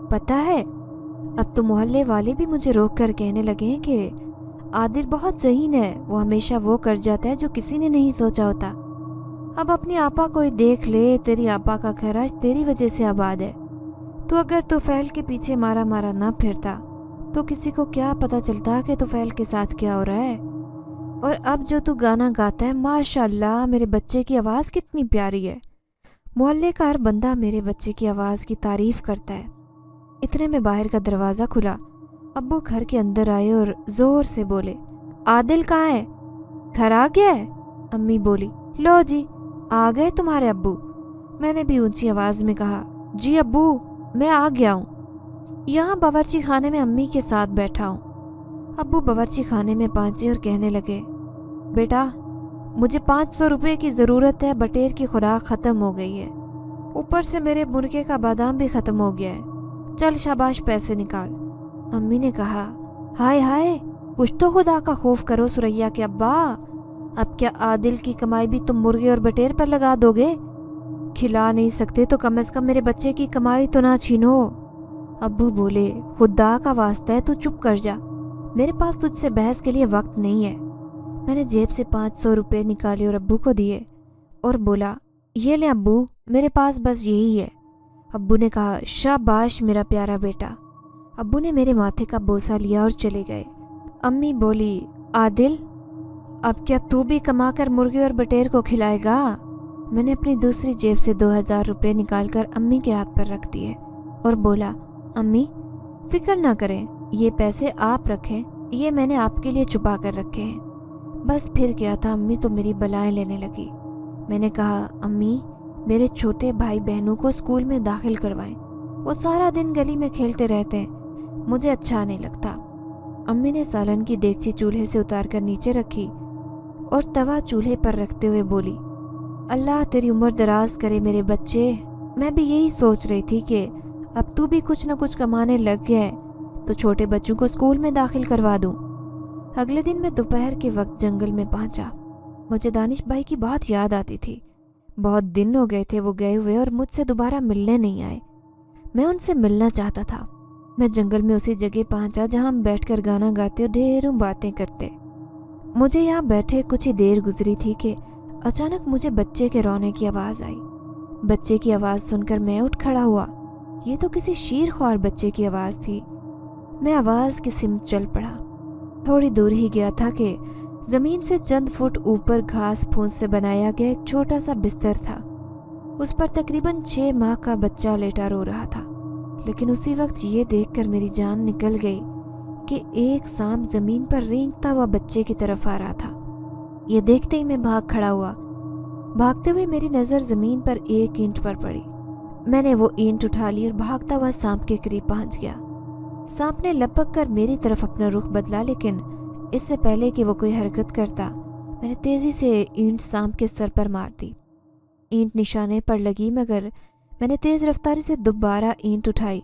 पता है, अब तो मोहल्ले वाले भी मुझे रोक कर कहने लगे हैं कि आदिल बहुत ज़हीन है, वो हमेशा वो कर जाता है जो किसी ने नहीं सोचा होता। अब अपनी आपा को ही देख ले, तेरी आपा का खराज तेरी वजह से आबाद है। तो अगर तुफैल के पीछे मारा मारा ना फिरता तो किसी को क्या पता चलता कि तुफैल के साथ क्या हो रहा है। और अब जो तू गाना गाता है, माशाल्लाह, मेरे बच्चे की आवाज़ कितनी प्यारी है। मोहल्ले का हर बंदा मेरे बच्चे की आवाज़ की तारीफ़ करता है। इतने में बाहर का दरवाज़ा खुला। अब्बू घर के अंदर आए और ज़ोर से बोले, आदिल कहाँ है? घर आ गया है? अम्मी बोली, लो जी, आ गए तुम्हारे अब्बू। मैंने भी ऊंची आवाज़ में कहा, जी अब्बू, मैं आ गया हूँ। यहाँ बावर्ची खाने में अम्मी के साथ बैठा हूँ। अब्बू बावर्ची खाने में पहुँचे और कहने लगे, बेटा, मुझे 500 रुपये की ज़रूरत है, बटेर की खुराक ख़त्म हो गई है, ऊपर से मेरे मुर्गे का बादाम भी ख़त्म हो गया है, चल शाबाश पैसे निकाल। अम्मी ने कहा, हाय हाय, कुछ तो खुदा का खौफ करो सुरैया के अब्बा। अब क्या आदिल की कमाई भी तुम मुर्गे और बटेर पर लगा दोगे? खिला नहीं सकते तो कम से कम मेरे बच्चे की कमाई तो ना छीनो। अब्बू बोले, खुदा का वास्ता है, तू चुप कर जा, मेरे पास तुझसे बहस के लिए वक्त नहीं है। मैंने जेब से 500 रुपये निकाले और अब्बू को दिए और बोला, ये ले अब्बू, मेरे पास बस यही है। अब्बू ने कहा, शाबाश मेरा प्यारा बेटा। अब्बू ने मेरे माथे का बोसा लिया और चले गए। अम्मी बोली, आदिल, अब क्या तू भी कमा कर मुर्गे और बटेर को खिलाएगा? मैंने अपनी दूसरी जेब से 2000 रुपये निकालकर अम्मी के हाथ पर रख दिए और बोला, अम्मी फिक्र ना करें, ये पैसे आप रखें, ये मैंने आपके लिए छुपा कर रखे हैं। बस फिर क्या था, अम्मी तो मेरी बलाएं लेने लगी। मैंने कहा, अम्मी, मेरे छोटे भाई बहनों को स्कूल में दाखिल करवाएं, वो सारा दिन गली में खेलते रहते हैं, मुझे अच्छा नहीं लगता। अम्मी ने सालन की देगची चूल्हे से उतार कर नीचे रखी और तवा चूल्हे पर रखते हुए बोली, अल्लाह तेरी उम्र दराज करे मेरे बच्चे। मैं भी यही सोच रही थी कि अब तू भी कुछ न कुछ कमाने लग गया है तो छोटे बच्चों को स्कूल में दाखिल करवा दूं। अगले दिन मैं दोपहर के वक्त जंगल में पहुंचा। मुझे दानिश भाई की बहुत याद आती थी। बहुत दिन हो गए थे वो गए हुए और मुझसे दोबारा मिलने नहीं आए। मैं उनसे मिलना चाहता था। मैं जंगल में उसी जगह पहुंचा जहां हम बैठकर गाना गाते और ढेरों बातें करते। मुझे यहाँ बैठे कुछ ही देर गुजरी थी कि अचानक मुझे बच्चे के रोने की आवाज़ आई। बच्चे की आवाज़ सुनकर मैं उठ खड़ा हुआ। ये तो किसी शीर ख्वार बच्चे की आवाज़ थी। मैं आवाज़ की सिमत चल पड़ा। थोड़ी दूर ही गया था कि ज़मीन से चंद फुट ऊपर घास फूस से बनाया गया एक छोटा सा बिस्तर था। उस पर तकरीबन 6 माह का बच्चा लेटा रो रहा था। लेकिन उसी वक्त ये देखकर मेरी जान निकल गई कि एक सांप ज़मीन पर रेंगता हुआ बच्चे की तरफ आ रहा था। ये देखते ही मैं भाग खड़ा हुआ। भागते हुए मेरी नज़र ज़मीन पर एक ईंट पर पड़ी। میں نے وہ اینٹ اٹھا لی اور بھاگتا ہوا سانپ کے قریب پہنچ گیا۔ سانپ نے لپک کر میری طرف اپنا رخ بدلا، لیکن اس سے پہلے کہ وہ کوئی حرکت کرتا میں نے تیزی سے اینٹ سانپ کے سر پر مار دی۔ اینٹ نشانے پر لگی، مگر میں نے تیز رفتاری سے دوبارہ اینٹ اٹھائی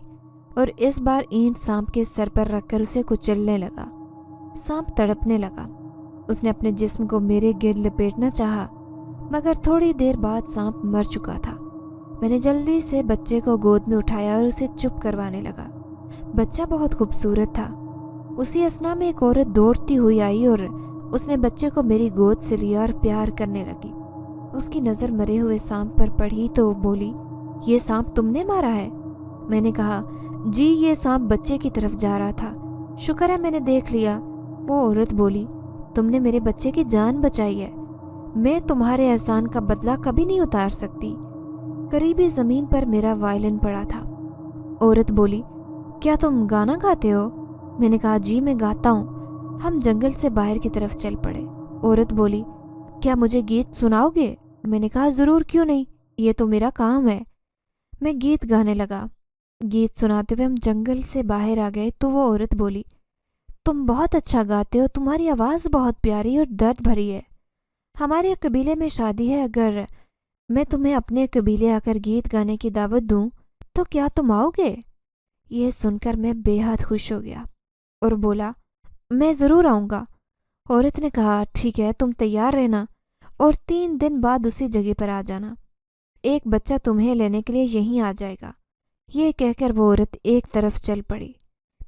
اور اس بار اینٹ سانپ کے سر پر رکھ کر اسے کچلنے لگا۔ سانپ تڑپنے لگا۔ اس نے اپنے جسم کو میرے گرد لپیٹنا چاہا، مگر تھوڑی دیر بعد سانپ مر چکا تھا۔ میں نے جلدی سے بچے کو گود میں اٹھایا اور اسے چپ کروانے لگا۔ بچہ بہت خوبصورت تھا۔ اسی اثنا میں ایک عورت دوڑتی ہوئی آئی اور اس نے بچے کو میری گود سے لیا اور پیار کرنے لگی۔ اس کی نظر مرے ہوئے سانپ پر پڑی تو وہ بولی، یہ سانپ تم نے مارا ہے؟ میں نے کہا، جی، یہ سانپ بچے کی طرف جا رہا تھا، شکر ہے میں نے دیکھ لیا۔ وہ عورت بولی، تم نے میرے بچے کی جان بچائی ہے، میں تمہارے احسان کا بدلہ کبھی نہیں اتار سکتی۔ قریبی زمین پر میرا وائلن پڑا تھا۔ عورت بولی، کیا تم گانا گاتے ہو؟ میں نے کہا، جی میں گاتا ہوں۔ ہم جنگل سے باہر کی طرف چل پڑے۔ عورت بولی، کیا مجھے گیت سناؤ گے؟ میں نے کہا، ضرور، کیوں نہیں، یہ تو میرا کام ہے۔ میں گیت گانے لگا۔ گیت سناتے ہوئے ہم جنگل سے باہر آ گئے تو وہ عورت بولی، تم بہت اچھا گاتے ہو، تمہاری آواز بہت پیاری اور درد بھری ہے۔ ہمارے قبیلے میں شادی ہے، اگر میں تمہیں اپنے قبیلے آ کر گیت گانے کی دعوت دوں تو کیا تم آؤ گے؟ یہ سن کر میں بے حد خوش ہو گیا اور بولا، میں ضرور آؤں گا۔ عورت نے کہا، ٹھیک ہے، تم تیار رہنا اور 3 دن بعد اسی جگہ پر آ جانا، ایک بچہ تمہیں لینے کے لیے یہیں آ جائے گا۔ یہ کہہ کر وہ عورت ایک طرف چل پڑی۔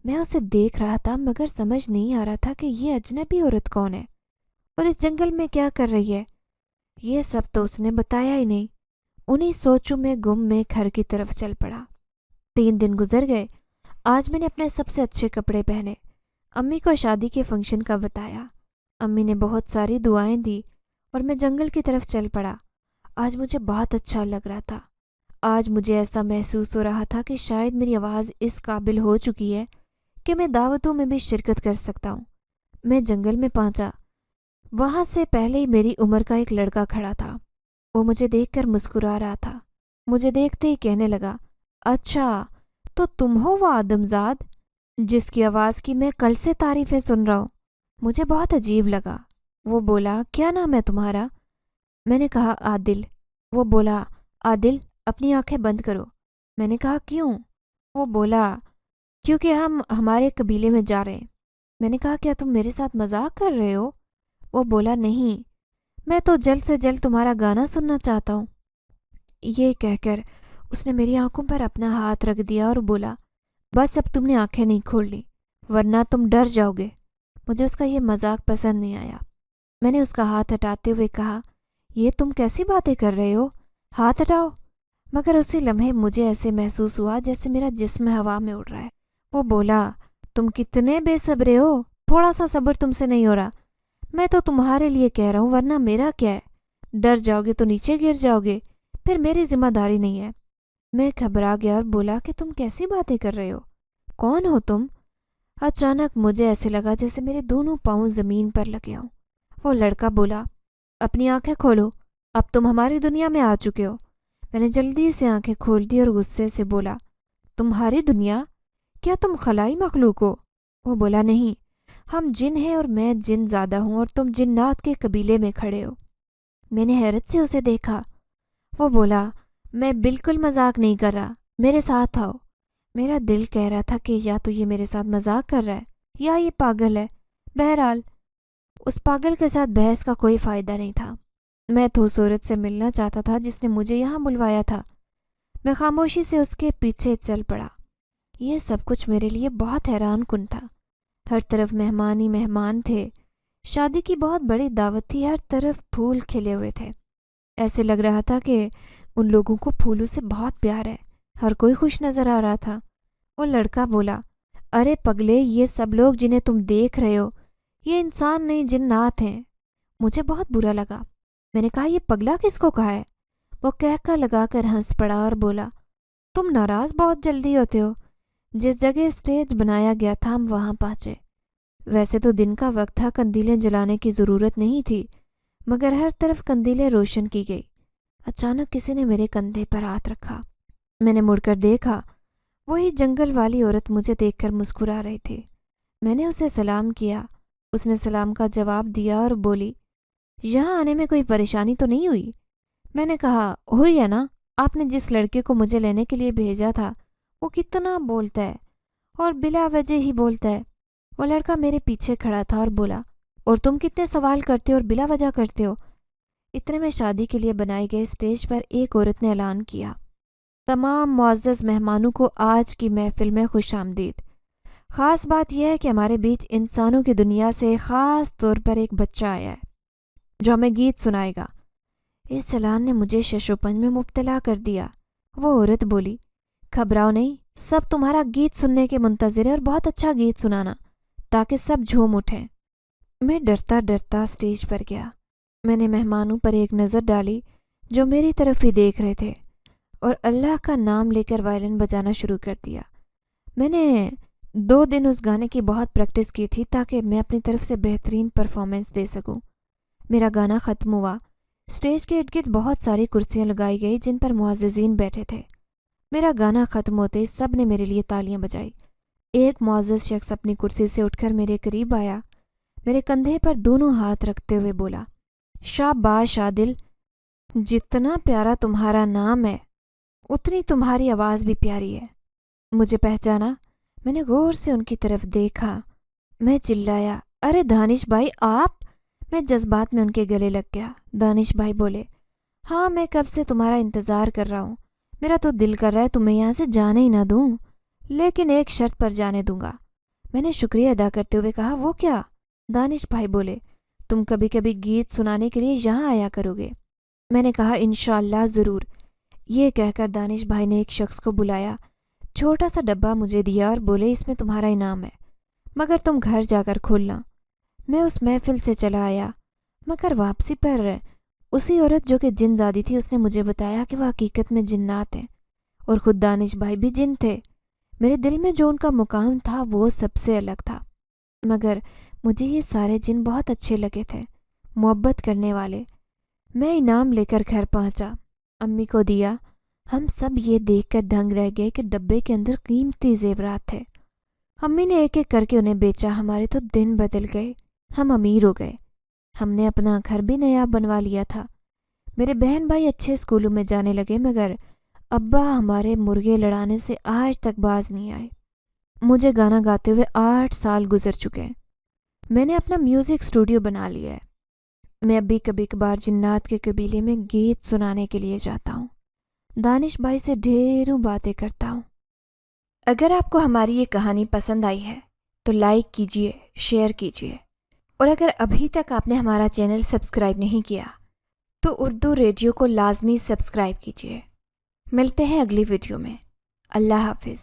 میں اسے دیکھ رہا تھا مگر سمجھ نہیں آ رہا تھا کہ یہ اجنبی عورت کون ہے اور اس جنگل میں کیا کر رہی ہے۔ یہ سب تو اس نے بتایا ہی نہیں۔ انہی سوچوں میں گم میں گھر کی طرف چل پڑا۔ 3 دن گزر گئے۔ آج میں نے اپنے سب سے اچھے کپڑے پہنے، امی کو شادی کے فنکشن کا بتایا۔ امی نے بہت ساری دعائیں دی اور میں جنگل کی طرف چل پڑا۔ آج مجھے بہت اچھا لگ رہا تھا۔ آج مجھے ایسا محسوس ہو رہا تھا کہ شاید میری آواز اس قابل ہو چکی ہے کہ میں دعوتوں میں بھی شرکت کر سکتا ہوں۔ میں جنگل میں پہنچا۔ وہاں سے پہلے ہی میری عمر کا ایک لڑکا کھڑا تھا۔ وہ مجھے دیکھ کر مسکرا رہا تھا۔ مجھے دیکھتے ہی کہنے لگا، اچھا تو تم ہو وہ آدمزاد جس کی آواز کی میں کل سے تعریفیں سن رہا ہوں۔ مجھے بہت عجیب لگا۔ وہ بولا، کیا نام ہے تمہارا؟ میں نے کہا، عادل۔ وہ بولا، عادل، اپنی آنکھیں بند کرو۔ میں نے کہا، کیوں؟ وہ بولا، کیونکہ ہم ہمارے قبیلے میں جا رہے ہیں۔ میں نے کہا، کیا تم میرے ساتھ مذاق کر رہے ہو؟ وہ بولا، نہیں، میں تو جلد سے جلد تمہارا گانا سننا چاہتا ہوں۔ یہ کہہ کر اس نے میری آنکھوں پر اپنا ہاتھ رکھ دیا اور بولا، بس اب تم نے آنکھیں نہیں کھولنی ورنہ تم ڈر جاؤ گے۔ مجھے اس کا یہ مذاق پسند نہیں آیا۔ میں نے اس کا ہاتھ ہٹاتے ہوئے کہا، یہ تم کیسی باتیں کر رہے ہو، ہاتھ ہٹاؤ۔ مگر اسی لمحے مجھے ایسے محسوس ہوا جیسے میرا جسم ہوا میں اڑ رہا ہے۔ وہ بولا، تم کتنے بے صبرے ہو، تھوڑا سا صبر تم سے نہیں ہو رہا۔ میں تو تمہارے لیے کہہ رہا ہوں، ورنہ میرا کیا ہے؟ ڈر جاؤ گے تو نیچے گر جاؤ گے، پھر میری ذمہ داری نہیں ہے۔ میں گھبرا گیا اور بولا کہ تم کیسی باتیں کر رہے ہو، کون ہو تم؟ اچانک مجھے ایسے لگا جیسے میرے دونوں پاؤں زمین پر لگے ہوں۔ وہ لڑکا بولا، اپنی آنکھیں کھولو، اب تم ہماری دنیا میں آ چکے ہو۔ میں نے جلدی سے آنکھیں کھول دی اور غصے سے بولا، تمہاری دنیا؟ کیا تم خلائی مخلوق ہو؟ وہ بولا، نہیں، ہم جن ہیں اور میں جن زیادہ ہوں اور تم جنات کے قبیلے میں کھڑے ہو۔ میں نے حیرت سے اسے دیکھا۔ وہ بولا، میں بالکل مذاق نہیں کر رہا، میرے ساتھ آؤ۔ میرا دل کہہ رہا تھا کہ یا تو یہ میرے ساتھ مذاق کر رہا ہے یا یہ پاگل ہے۔ بہرحال اس پاگل کے ساتھ بحث کا کوئی فائدہ نہیں تھا۔ میں تو اس عورت سے ملنا چاہتا تھا جس نے مجھے یہاں بلوایا تھا۔ میں خاموشی سے اس کے پیچھے چل پڑا۔ یہ سب کچھ میرے لیے بہت حیران کن تھا۔ ہر طرف مہمان ہی مہمان تھے۔ شادی کی بہت بڑی دعوت تھی، ہر طرف پھول کھلے ہوئے تھے۔ ایسے لگ رہا تھا کہ ان لوگوں کو پھولوں سے بہت پیار ہے۔ ہر کوئی خوش نظر آ رہا تھا۔ وہ لڑکا بولا، ارے پگلے، یہ سب لوگ جنہیں تم دیکھ رہے ہو یہ انسان نہیں، جنات ہیں۔ مجھے بہت برا لگا۔ میں نے کہا، یہ پگلا کس کو کہا ہے؟ وہ کہہ لگا کر ہنس پڑا اور بولا، تم ناراض بہت جلدی ہوتے ہو۔ جس جگہ اسٹیج بنایا گیا تھا ہم وہاں پہنچے۔ ویسے تو دن کا وقت تھا، قندیلیں جلانے کی ضرورت نہیں تھی، مگر ہر طرف قندیلیں روشن کی گئی۔ اچانک کسی نے میرے کندھے پر ہاتھ رکھا۔ میں نے مڑ کر دیکھا، وہی جنگل والی عورت مجھے دیکھ کر مسکرا رہی تھی۔ میں نے اسے سلام کیا۔ اس نے سلام کا جواب دیا اور بولی، یہاں آنے میں کوئی پریشانی تو نہیں ہوئی؟ میں نے کہا، ہوئی ہے نا، آپ نے جس لڑکے کو مجھے لینے کے لیے بھیجا تھا وہ کتنا بولتا ہے اور بلا وجہ ہی بولتا ہے۔ وہ لڑکا میرے پیچھے کھڑا تھا اور بولا، اور تم کتنے سوال کرتے ہو اور بلا وجہ کرتے ہو؟ اتنے میں شادی کے لیے بنائے گئے اسٹیج پر ایک عورت نے اعلان کیا، تمام معزز مہمانوں کو آج کی محفل میں خوش آمدید۔ خاص بات یہ ہے کہ ہمارے بیچ انسانوں کی دنیا سے خاص طور پر ایک بچہ آیا ہے جو ہمیں گیت سنائے گا۔ اس اعلان نے مجھے شش و پنج میں مبتلا کر دیا۔ وہ عورت بولی، گھبراؤ نہیں، سب تمہارا گیت سننے کے منتظر ہیں، اور بہت اچھا گیت سنانا تاکہ سب جھوم اٹھیں۔ میں ڈرتا ڈرتا اسٹیج پر گیا۔ میں نے مہمانوں پر ایک نظر ڈالی جو میری طرف ہی دیکھ رہے تھے، اور اللہ کا نام لے کر وائلن بجانا شروع کر دیا۔ میں نے 2 دن اس گانے کی بہت پریکٹس کی تھی تاکہ میں اپنی طرف سے بہترین پرفارمنس دے سکوں۔ میرا گانا ختم ہوا۔ اسٹیج کے ارد گرد بہت ساری کرسیاں لگائی گئی جن پر معززین بیٹھے تھے۔ میرا گانا ختم ہوتے ہی سب نے میرے لیے تالیاں بجائی۔ ایک معزز شخص اپنی کرسی سے اٹھ کر میرے قریب آیا، میرے کندھے پر دونوں ہاتھ رکھتے ہوئے بولا، شاباش عادل، جتنا پیارا تمہارا نام ہے اتنی تمہاری آواز بھی پیاری ہے۔ مجھے پہچانا؟ میں نے غور سے ان کی طرف دیکھا۔ میں چلایا، ارے دانش بھائی آپ! میں جذبات میں ان کے گلے لگ گیا۔ دانش بھائی بولے، ہاں میں کب سے تمہارا انتظار کر رہا ہوں، میرا تو دل کر رہا ہے تمہیں یہاں سے جانے ہی نہ دوں، لیکن ایک شرط پر جانے دوں گا۔ میں نے شکریہ ادا کرتے ہوئے کہا، وہ کیا؟ دانش بھائی بولے، تم کبھی کبھی گیت سنانے کے لیے یہاں آیا کرو گے۔ میں نے کہا، انشاءاللہ ضرور۔ یہ کہہ کر دانش بھائی نے ایک شخص کو بلایا، چھوٹا سا ڈبہ مجھے دیا اور بولے، اس میں تمہارا انعام ہے، مگر تم گھر جا کر کھولنا۔ میں اس محفل سے چلا آیا، مگر واپسی پر اسی عورت جو کہ جن زادی تھی اس نے مجھے بتایا کہ وہ حقیقت میں جنات ہیں، اور خود دانش بھائی بھی جن تھے۔ میرے دل میں جو ان کا مقام تھا وہ سب سے الگ تھا، مگر مجھے یہ سارے جن بہت اچھے لگے تھے، محبت کرنے والے۔ میں انعام لے کر گھر پہنچا، امی کو دیا۔ ہم سب یہ دیکھ کر دنگ رہ گئے کہ ڈبے کے اندر قیمتی زیورات تھے۔ امی نے ایک ایک کر کے انہیں بیچا۔ ہمارے تو دن بدل گئے، ہم امیر ہو گئے۔ ہم نے اپنا گھر بھی نیا بنوا لیا تھا۔ میرے بہن بھائی اچھے اسکولوں میں جانے لگے، مگر ابا ہمارے مرغے لڑانے سے آج تک باز نہیں آئے۔ مجھے گانا گاتے ہوئے 8 سال گزر چکے ہیں۔ میں نے اپنا میوزک اسٹوڈیو بنا لیا ہے۔ میں اب بھی کبھی کبھار جنات کے قبیلے میں گیت سنانے کے لیے جاتا ہوں۔ دانش بھائی سے ڈھیروں باتیں کرتا ہوں۔ اگر آپ کو ہماری یہ کہانی پسند آئی ہے تو لائک کیجیے، شیئر کیجیے، اور اگر ابھی تک آپ نے ہمارا چینل سبسکرائب نہیں کیا تو اردو ریڈیو کو لازمی سبسکرائب کیجیے۔ ملتے ہیں اگلی ویڈیو میں۔ اللہ حافظ۔